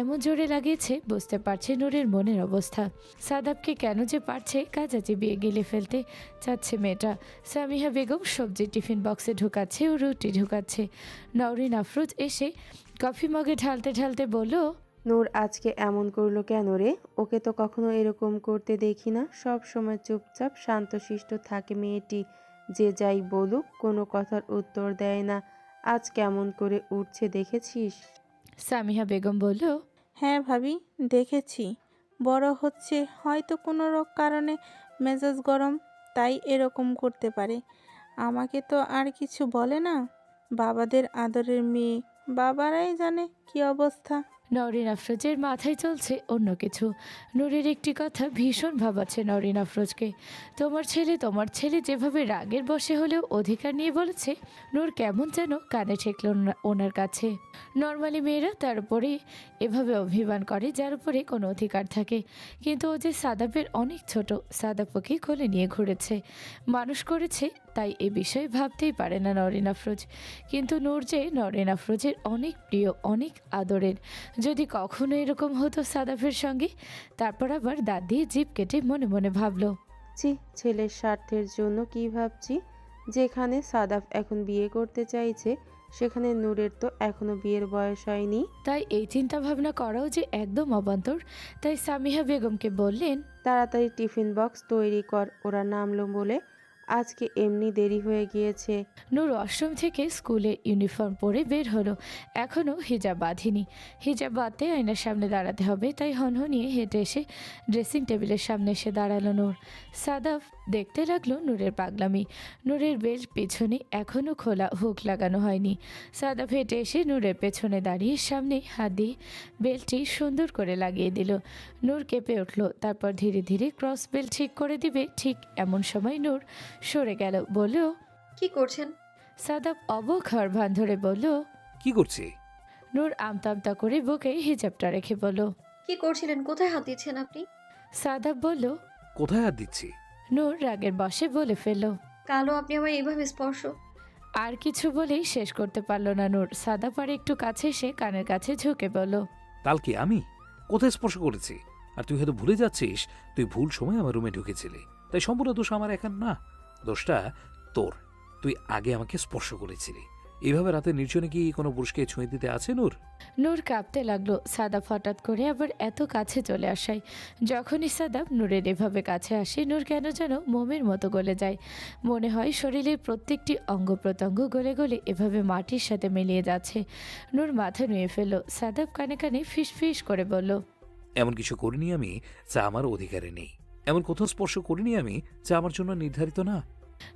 এমন জোরে লাগিয়েছে বুঝতে পারছে নূরের মনের অবস্থা। সাদাবকে কেন যে পারছে কাজা চিবিয়ে গিলে ফেলতে চাচ্ছে মেয়েটা। সামিহা বেগম সবজি টিফিন বক্সে ঢুকাচ্ছে ও রুটি ঢুকাচ্ছে। নওরিন আফরোজ এসে কফি মগে ঢালতে ঢালতে বলল, নূর আজকে এমন করলো কেন রে? ওকে তো কখনো এরকম করতে দেখি না। সব সময় চুপচাপ শান্তশিষ্ট থাকে মেয়েটি। যে যাই বলুক, কোনো কথার উত্তর দেয় না। আজ কেমন করে উঠছে দেখেছিস? সামিহা বেগম বলল, হ্যাঁ ভাবি, দেখেছি। বড় হচ্ছে, হয়তো কোনো কারণে মেজাজ গরম, তাই এরকম করতে পারে। আমাকে তো আর কিছু বলে না। বাবাদের আদরের মেয়ে, বাবারাই জানে কি অবস্থা। নরিন আফরোজের মাথায় চলছে অন্য কিছু। নূরের একটি কথা ভীষণ ভাবাচ্ছে নরিন আফরোজকে। তোমার ছেলে যেভাবে রাগের বশে হলেও অধিকার নিয়ে বলেছে, নূর কেমন যেন কানে ঠেকল না ওনার কাছে। নর্মালি মেয়েরা তার উপরে এভাবে অভিমান করে যার উপরে কোনো অধিকার থাকে, কিন্তু ও যে সাদাবের অনেক ছোট। সাদাব ওকে কোলে নিয়ে ঘুরেছে, মানুষ করেছে, তাই এ বিষয়ে ভাবতেই পারে না নরিন আফরোজ। কিন্তু নূর যে নরিন আফরোজের অনেক প্রিয়, অনেক আদরের। যদি কখনো এরকম হতো সাদাফের সঙ্গে। তারপর আবার দাঁত দিয়ে জিভ কেটে মনে মনে ভাবল, ছি, ছেলের স্বার্থের জন্য কি ভাবছি। যেখানে সাদাফ এখন বিয়ে করতে চাইছে সেখানে নূরের তো এখনো বিয়ের বয়স হয়নি। তাই এই চিন্তা ভাবনা করাও যে একদম অবান্তর। তাই সামিহা বেগমকে বললেন, তাড়াতাড়ি টিফিন বক্স তৈরি কর, ওরা নামলো বলে আজকে এমনি দেরি হয়ে গিয়েছে। নূর ওয়াশরুম থেকে স্কুলের ইউনিফর্ম পরে বের হলো। এখনও হিজাব বাঁধেনি। হিজাব বাঁধতে আয়নার সামনে দাঁড়াতে হবে, তাই হনহনিয়ে হেঁটে এসে ড্রেসিং টেবিলের সামনে এসে দাঁড়ালো নূর। সাদাফ দেখতে লাগলো নূরের পাগলামি। নূরের বেল্ট পিছনে এখনও খোলা, হুক লাগানো হয়নি। সাদাফ হেঁটে এসে নূরের পেছনে দাঁড়িয়ে সামনে হাত দিয়ে বেল্টটি সুন্দর করে লাগিয়ে দিল। নূর কেঁপে উঠল। তারপর ধীরে ধীরে ক্রস বেল্ট ঠিক করে দিবে, ঠিক এমন সময় নূর সরে গেল। বলল, কি করছেন? সাদাব অবাক হওয়ার ভান ধরে বলল। কি করছি? নূর আমতা আমতা করে বুকে হিজাবটা রেখে বলল, কি করছিলেন? কোথায় হাত দিচ্ছেন আপনি? সাদাব বলল। কোথায় হাত দিচ্ছি? নূর রাগের বশে বলে ফেলল। কালো, আপনি আমায় এইভাবে স্পর্শ। আর কিছু বলেই শেষ করতে পারল না নূর। সাদাব আর একটু কাছে এসে কানের কাছে ঝুঁকে বলল, কালকে আমি কোথায় স্পর্শ করেছি? আর তুই হয়তো ভুলে যাচ্ছিস, তুই ভুল সময় আমার রুমে ঢুকেছিলি, তাই সম্পূর্ণ দোষ আমার একার না, দোষটা তোর। তুই আগে আমাকে স্পর্শ করেছিলি। এভাবে রাতে নির্জনে কি কোনো পুরুষকে ছুঁয়ে দিতে আছে নূর? নূর কাঁপতে লাগলো। সাদাব হঠাৎ করে আবার এত কাছে চলে আসায়, যখনই সাদাব নূরের এভাবে কাছে আসে, নূর কেন যেন মোমের মতো গলে যায়। মনে হয় শরীরের প্রত্যেকটি অঙ্গ প্রত্যঙ্গ গলে গলে এভাবে মাটির সাথে মিলিয়ে যাচ্ছে। নূর মাথা নুয়ে ফেলল। সাদাব কানে কানে ফিস ফিস করে বলল, এমন কিছু করিনি আমি যা আমার অধিকারে নেই। এমন কোথাও স্পর্শ করিনি আমি যা আমার জন্য নির্ধারিত না।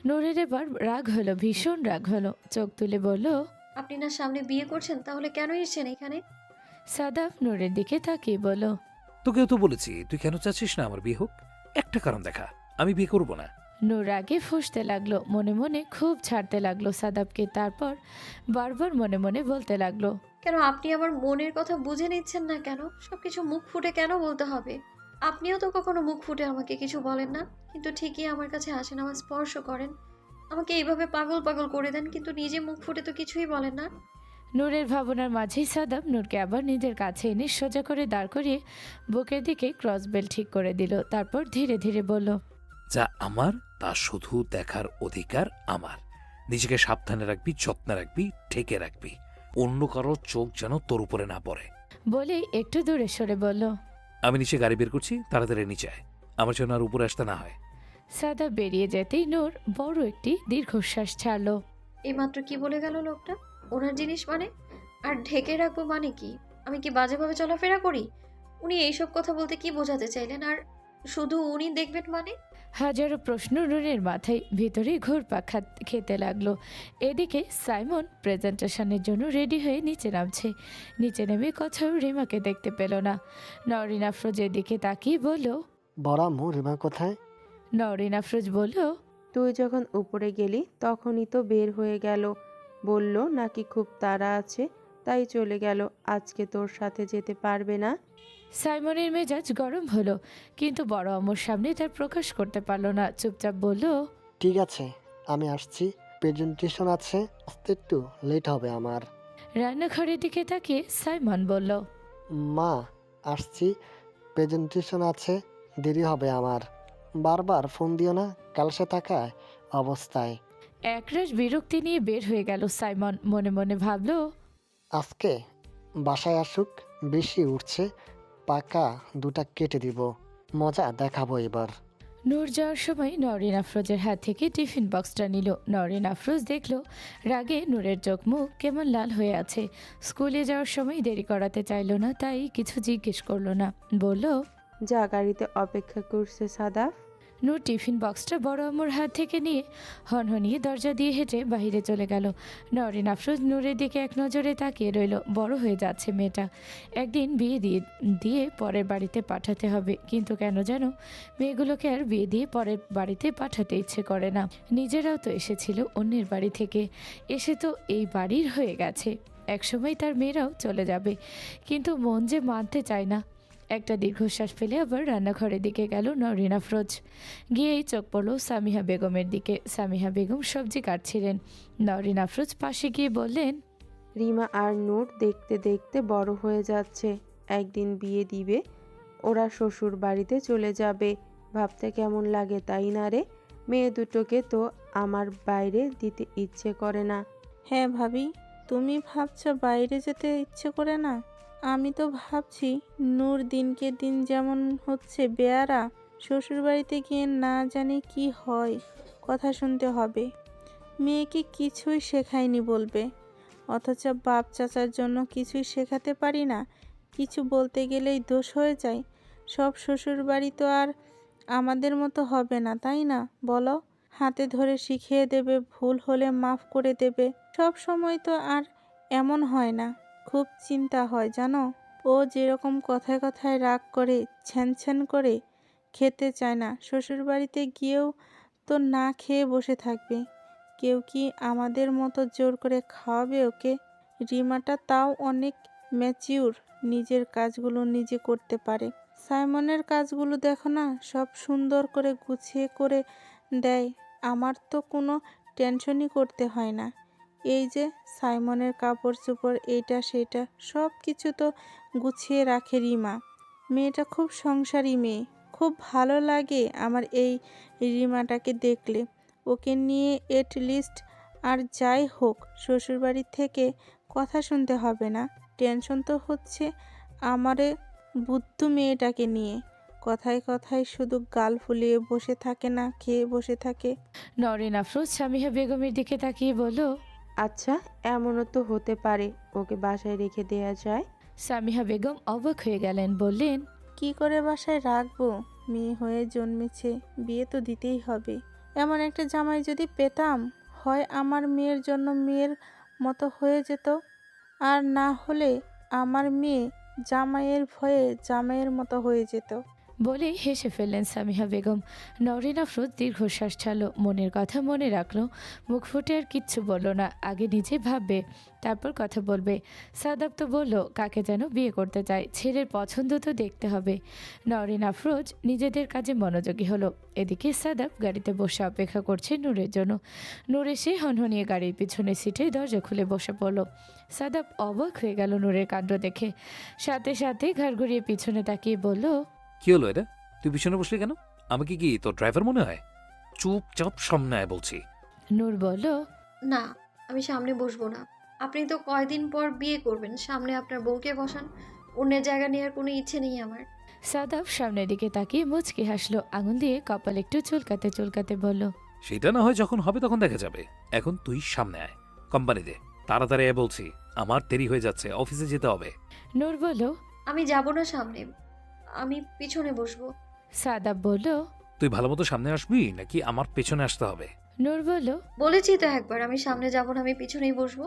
নূরের এবার রাগ হলো, ভীষণ রাগ হলো। চোখ তুলে বলল, আপনি না সামনে বিয়ে করছেন, তাহলে কেন এসেছেন এখানে? সাদাব নূরের দিকে তাকিয়ে বলল, তোকেও তো বলেছি তুই কেন চাচ্ছিস না আমার বিয়ে হোক। একটা কারণ দেখা, আমি বিয়ে করব না। নূর আগে ফুঁসতে লাগলো, মনে মনে খুব ছাড়তে লাগলো সাদাবকে। তারপর বারবার মনে মনে বলতে লাগলো, কেন আপনি আমার মনের কথা বুঝে নিচ্ছেন না? কেন সবকিছু মুখ ফুটে কেন বলতে হবে? আপনিও তো কখনো মুখ ফুটে আমাকে কিছু বলেন না, কিন্তু ঠিকই আমার কাছে আসেন, আমার স্পর্শ করেন, আমাকে এইভাবে পাগল পাগল করে দেন, কিন্তু নিজে মুখ ফুটে তো কিছুই বলেন না। নূরের ভাবনার মাঝেই সাদাব নূরকে আবার নিজের কাছে এনে সোজা করে দাঁড় করিয়ে বুকের দিকে ক্রস বেল্ট ঠিক করে দিল। তারপর ধীরে ধীরে বলল, যা আমার তা শুধু দেখার অধিকার আমার। নিজেকে সাবধানে রাখবি, যত্নে রাখবি, ঢেকে রাখবি, অন্য কারো চোখ যেন তোর উপরে না পড়ে। বলেই একটু দূরে সরে বলল, আমি নিচে গাড়ি বের করছি, তাড়াতাড়ি নিচে আয়, আমার জন্য আর উপরে আসতে না হয়। সাদাব বেরিয়ে যেতেই নূর বড় একটি দীর্ঘশ্বাস ছাড়ল। এইমাত্র কি বলে গেল লোকটা? ওনার জিনিস মানে? আর ঢেকে রাখবো মানে কি? আমি কি বাজেভাবে চলাফেরা করি? উনি এইসব কথা বলতে কি বোঝাতে চাইলেন? আর শুধু উনি দেখবেন মানে? হাজারো প্রশ্ন নূরের মাথায় ভিতরে ঘুরপাক খেতে লাগলো। এদিকে সাইমন প্রেজেন্টেশনের জন্য রেডি হয়ে নিচে নামছে। নিচে নেমে কোথাও রিমাকে দেখতে পেল না। নরিন আফরোজের দিকে তাকিয়ে বলল, বড় আম্মু, রিমা কোথায়? নরিন আফরোজ বলল, তুই যখন উপরে গেলি তখনই তো বের হয়ে গেল। বলল নাকি খুব তাড়া আছে, তাই চলে গেল। আজকে তোর সাথে যেতে পারবে না। সাইমনের মেজাজ গরম হলো, কিন্তু বড় আম্মুর সামনে তার প্রকাশ করতে পারল না। চুপচাপ বলল, ঠিক আছে, আমি আসছি, প্রেজেন্টেশন আছে, আসতে একটু লেট হবে আমার। রান্নাঘরের দিকে তাকিয়ে সাইমন বলল, মা, আসছি, প্রেজেন্টেশন আছে, দেরি হবে আমার। বারবার ফোন দিও না, কালসে থাকায় অবস্থায়। একরাশ বিরক্তি নিয়ে বের হয়ে গেল সাইমন। মনে মনে ভাবল, আজকে বাসায় আসুক, বেশি উঠছে, পাকা দুটা কেটে দিব, মজা দেখাবো এবার। নূর যাওয়ার সময় নরিন আফরোজের হাত থেকে টিফিন বক্সটা নিল। নরিন আফরোজ দেখল রাগে নূরের চোখ মুখ কেমন লাল হয়ে আছে। স্কুলে যাওয়ার সময় দেরি করাতে চাইল না, তাই কিছু জিজ্ঞেস করলো না। বলল, যা, গাড়িতে অপেক্ষা করছে সাদাফ। নূর টিফিন বক্সটা বড় আম্মুর হাত থেকে নিয়ে হনহনিয়ে দরজা দিয়ে হেঁটে বাইরে চলে গেল। নওরিন আফরোজ নূরের দিকে এক নজরে তাকিয়ে রইল। বড় হয়ে যাচ্ছে মেয়েটা, একদিন বিয়ে দিয়ে দিয়ে পরের বাড়িতে পাঠাতে হবে, কিন্তু কেন যেন মেয়েগুলোকে আর বিয়ে দিয়ে পরের বাড়িতে পাঠাতে ইচ্ছে করে না। নিজেরাও তো এসেছিল অন্যের বাড়ি থেকে, এসে তো এই বাড়ির হয়ে গেছে, একসময় তার মেয়েরাও চলে যাবে, কিন্তু মন যে মানতে চায় না। একটা দীর্ঘশ্বাস ফেলে আবার রান্নাঘরের দিকে গেল নওরিন আফরোজ। গিয়েই চোখ পড়ল সামিহা বেগমের দিকে। সামিহা বেগম সবজি কাটছিলেন। নওরিন আফরোজ পাশে গিয়ে বললেন, রিমা আর নূর দেখতে দেখতে বড় হয়ে যাচ্ছে, একদিন বিয়ে দিবে, ওরা শ্বশুর বাড়িতে চলে যাবে। ভাবতে কেমন লাগে তাই না রে? মেয়ে দুটোকে তো আমার বাইরে দিতে ইচ্ছে করে না। হ্যাঁ ভাবি, তুমি ভাবছো বাইরে যেতে ইচ্ছে করে না? আমি তো ভাবছি নূর দিনকে দিন যেমন হচ্ছে বেয়ারা, শ্বশুরবাড়িতে গিয়ে না জানি কি হয়, কথা শুনতে হবে। মেয়েকে কিছুই শেখায়নি বলবে, অথচ বাপ চাচার জন্য কিছুই শেখাতে পারি না। কিছু বলতে গেলেই দোষ হয়ে যায়। সব শ্বশুরবাড়ি তো আর আমাদের মতো হবে না, তাই না বলো? হাতে ধরে শিখিয়ে দেবে, ভুল হলে মাফ করে দেবে। সব সময় তো আর এমন হয় না। খুব চিন্তা হয় জানো। ও যেরকম কথায় কথায় রাগ করে, ছ্যান করে খেতে চায় না, শ্বশুরবাড়িতে গিয়েও তো না খেয়ে বসে থাকবে। কেউ কি আমাদের মতো জোর করে খাওয়াবে ওকে? রিমাটা তাও অনেক ম্যাচিউর, নিজের কাজগুলো নিজে করতে পারে। সাইমনের কাজগুলো দেখো না, সব সুন্দর করে গুছিয়ে করে দেয়। আমার তো কোনো টেনশনই করতে হয় না। এই যে সাইমনের কাপড় চোপড়, এইটা সেটা সব কিছু তো গুছিয়ে রাখে রিমা। মেয়েটা খুব সংসারী মেয়ে, খুব ভালো লাগে আমার এই রিমাটাকে দেখলে। ওকে নিয়ে এট লিস্ট আর যাই হোক শ্বশুরবাড়ি থেকে কথা শুনতে হবে না। টেনশন তো হচ্ছে আমারে বুদ্ধু মেয়েটাকে নিয়ে। কথায় কথায় শুধু গাল ফুলিয়ে বসে থাকে, না খেয়ে বসে থাকে। নওরিন আফরোজ সামিহা বেগমের দিকে তাকিয়ে বলল, আচ্ছা, এমনও তো হতে পারে ওকে বাসায় রেখে দেয়া যায়। সামিহা বেগম অবাক হয়ে গেলেন, বললেন, কি করে বাসায় রাখবো? মেয়ে হয়ে জন্মেছে, বিয়ে তো দিতেই হবে। এমন একটা জামাই যদি পেতাম, হয় আমার মেয়ের জন্য মেয়ের মতো হয়ে যেত, আর না হলে আমার মেয়ে জামাইয়ের ভয়ে জামাইয়ের মতো হয়ে যেত। বলে হেসে ফেললেন সামিহা বেগম। নওরিন আফরোজ দীর্ঘশ্বাস ছাড়ল, মনের কথা মনে রাখলো, মুখ ফুটে আর কিচ্ছু বলল না। আগে নিজে ভাববে, তারপর কথা বলবে। সাদাব তো বলল কাকে যেন বিয়ে করতে চায়, ছেলের পছন্দ তো দেখতে হবে। নওরিন আফরোজ নিজেদের কাজে মনোযোগী হলো। এদিকে সাদাব গাড়িতে বসে অপেক্ষা করছে নূরের জন্য। নূর এসে হনহনিয়ে গাড়ির পিছনের সিটে দরজা খুলে বসে পড়ল। সাদাব অবাক হয়ে গেল নূরের কাণ্ড দেখে, সাথে সাথে ঘাড় ঘুরিয়ে পিছনে তাকিয়ে বলল, কি হলো এটা? তুই পিছনে বসলি কেন? আমাকে কি তোর ড্রাইভার মনে হয়? চুপচাপ সামনে আয় বলছি। নূর বলল, না, আমি সামনে বসবো না। আপনি তো কয়দিন পর বিয়ে করবেন, সামনে আপনার বউকে বসান। অন্যের জায়গা নেওয়ার কোনো ইচ্ছে নেই আমার। সাদাব সামনের দিকে তাকিয়ে মুচকি হাসলো, আঙুল দিয়ে কপাল একটু চুলকাতে চুলকাতে বলল, সেটা না হয় যখন হবে তখন দেখা যাবে। এখন তুই সামনে আয়, কোম্পানি দে, তাড়াতাড়ি আয় বলছি, আমার দেরি হয়ে যাচ্ছে, অফিসে যেতে হবে। নূর বলল, আমি যাব না সামনে, আমি পিছনে বসবো। সাদাব বলল, তুই ভালো মতো সামনে আসবি নাকি আমার পেছনে আসতে হবে? নূর বলল, বলেছি তো একবার, আমি সামনে যাব না, আমি পিছনেই বসবো।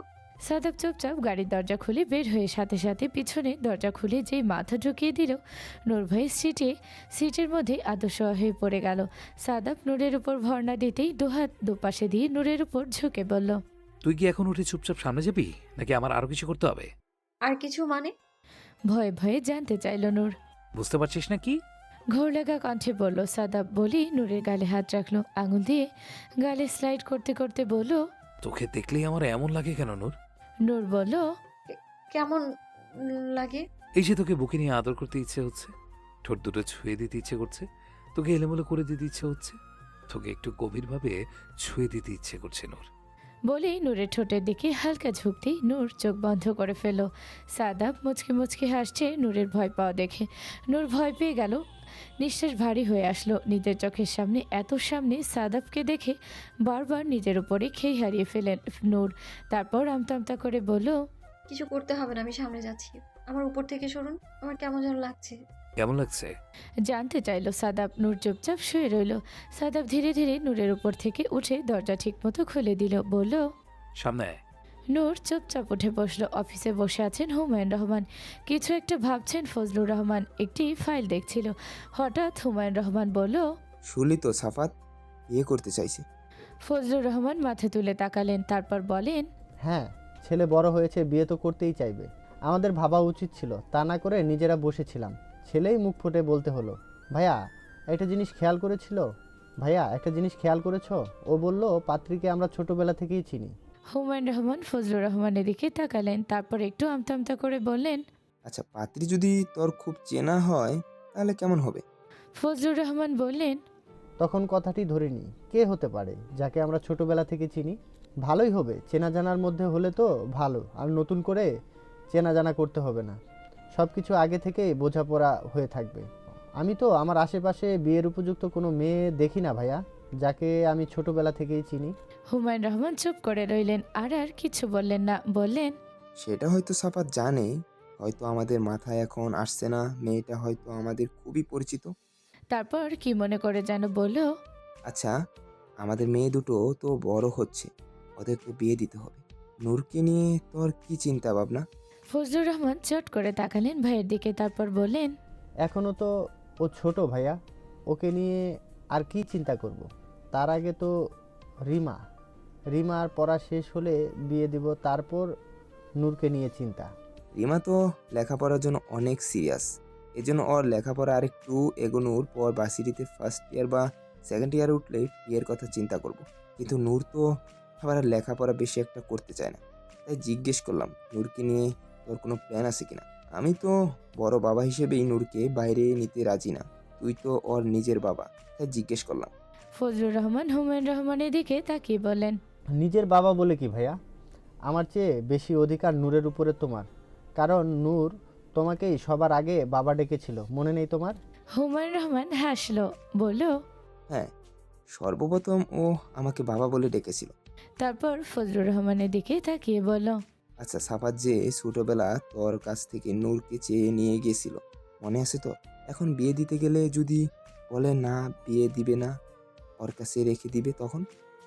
সাদাব চুপচাপ গাড়ির দরজা খুলে বের হয়ে সাথে সাথে পিছনে দরজা খুলে যেই মাথা ঢুকিয়ে দিল, নূর ভাইয়ের সিটের মধ্যে আদর্শোয়া হয়ে পড়ে গেল। সাদাব নূরের উপর ভরনা দিতেই দুহাত দুপাশে দিয়ে নূরের উপর ঝুঁকে বলল, তুই কি এখন উঠে চুপচাপ সামনে যাবি নাকি আমার আরো কিছু করতে হবে? আর কিছু মানে? ভয়ে ভয়ে জানতে চাইল নূর। বুঝতে পারছিস না কি? ঘোর লাগা কণ্ঠে বলল সাদাব। বলি নূরের গালে হাত রাখলো, আঙুল দিয়ে গালে স্লাইড করতে করতে বলল, তোকে দেখলেই আমার এমন লাগে কেন নূর? নূর বলল, কেমন লাগে? এই যে তোকে বুকে নিয়ে আদর করতে ইচ্ছে হচ্ছে, ঠোঁট দুটো ছুঁয়ে দিতে ইচ্ছে করছে, তোকে এলোমেলো করে দিতে ইচ্ছে হচ্ছে, তোকে একটু গভীরভাবে ছুঁয়ে দিতে ইচ্ছে করছে নূর। বলেই নূরের ঠোঁটের দিকে হালকা ঝুঁকতেই নূর চোখ বন্ধ করে ফেল। সাদাব মুচকি মুচকি হাসছে নূরের ভয় পাওয়া দেখে। নূর ভয় পেয়ে গেল, নিঃশ্বাস ভারী হয়ে আসলো। নিজের চোখের সামনে, এত সামনে সাদাবকে দেখে বারবার নিজের উপরে খেই হারিয়ে ফেলেন নূর। তারপর আমতা আমতা করে বলল, কিছু করতে হবে না, আমি সামনে যাচ্ছি। আমার উপর থেকে সরুন, আমার কেমন যেন লাগছে। কেমন লাগছে? জানতে চাইলো সাদাব। নূর চুপচাপ শুয়ে রইল। সাদাব ধীরে ধীরে নূরের উপর থেকে উঠে দরজা ঠিকমতো খুলে দিল, বলল। সামনে আয়। নূর চুপচাপ উঠে বসলো। অফিসে বসে আছেন হুমায়ুন রহমান। কিছু একটা ভাবছেন ফজলুর রহমান। একটি ফাইল দেখছিল। হঠাৎ হুমায়ুন রহমান বলল। শুনলি তো সাফাত বিয়ে করতে চাইছে। ফজলুর রহমান মাথা তুলে তাকালেন, তারপর বলেন। হ্যাঁ, ছেলে বড় হয়েছে, বিয়ে তো করতেই চাইবে। আমাদের ভাবা উচিত ছিল, তা না করে নিজেরা বসেছিলাম। ছেলেই মুখ ফুটে বলতে হলো। ভাইয়া একটা জিনিস খেয়াল করেছো? ও বলল পাত্রীকে আমরা ছোটবেলা থেকেই চিনি। হুমায়ুন রহমান ফজলুর রহমানের দিকে তাকালেন, তারপর একটু আমতা আমতা করে বললেন। আচ্ছা, পাত্রী যদি তোর খুব চেনা হয় তাহলে কেমন হবে? ফজলুর রহমান বললেন। তখন কথাটি ধরিনি, কে হতে পারে যাকে আমরা ছোটবেলা থেকে চিনি? ভালোই হবে, চেনা জানার মধ্যে হলে তো ভালো, আর নতুন করে চেনা জানা করতে হবে না। সব কিছু আগে থেকেই বোঝাপড়া হয়ে থাকবে। আমি তো আমার আশেপাশে বিয়ের উপযুক্ত কোনো মেয়ে দেখি না ভাইয়া, যাকে আমি ছোটবেলা থেকেই চিনি। হুমায়ুন রহমান চুপ করে রইলেন, আর কিছু বললেন না। বললেন। সেটা হয়তো সাফাত জানে, হয়তো আমাদের মাথায় এখন আসছে না। মেয়েটা হয়তো আমাদের খুবই পরিচিত। তারপর কি মনে করে যেন বলল। আচ্ছা, আমাদের মেয়ে দুটো তো বড় হচ্ছে, ওদের তো বিয়ে দিতে হবে। নূরকে নিয়ে তোর কি চিন্তা ভাবনা? ফজলুর রহমান চট করে তাকালেন ভাইয়ের দিকে, তারপর বললেন। এখনও তো ও ছোট ভাইয়া, ওকে নিয়ে আর কি চিন্তা করব। তার আগে তো রিমার পড়া শেষ হলে বিয়ে দিব, তারপর নূরকে নিয়ে চিন্তা। রিমা তো লেখাপড়ার জন্য অনেক সিরিয়াস, এজন্য ওর লেখাপড়া আরেকটু এগোনোর পর ভার্সিটিতে ফার্স্ট ইয়ার বা সেকেন্ড ইয়ার উঠলে বিয়ের কথা চিন্তা করব। কিন্তু নূর তো আবার আর লেখাপড়া বেশি একটা করতে চায় না, তাই জিজ্ঞেস করলাম নূরকে নিয়ে তোর কোনো প্ল্যান আছে কিনা। আমি তো বড় বাবা হিসেবেই নূরকে বাইরে নিতে রাজি না, তুই তো ওর নিজের বাবা, তাই জিজ্ঞেস করলাম। ফজলুর রহমান হুমায়ুন রহমানের দিকে তাকিয়ে বললেন। নিজের বাবা বলে কি ভাইয়া, আমার চেয়ে বেশি অধিকার নূরের উপরে তোমার, কারণ নূর তোমাকেই সবার আগে বাবা ডেকেছিল, মনে নেই তোমার? হুমায়ুন রহমান হাসলো, বলল। হ্যাঁ, সর্বপ্রথম ও আমাকে বাবা বলে ডেকেছিল। তারপর ফজলুর রহমানের দিকে তাকিয়ে বলল। আচ্ছা, সাফাত যে ছোটবেলা তোর কাছ থেকে নূরকে চেয়ে নিয়ে গেছিল, মনে আছে তোর? এখন বিয়ে দিতে গেলে যদি বলে না, বিয়ে দিবে না, ওর কাছে রেখে দিবে, তখন?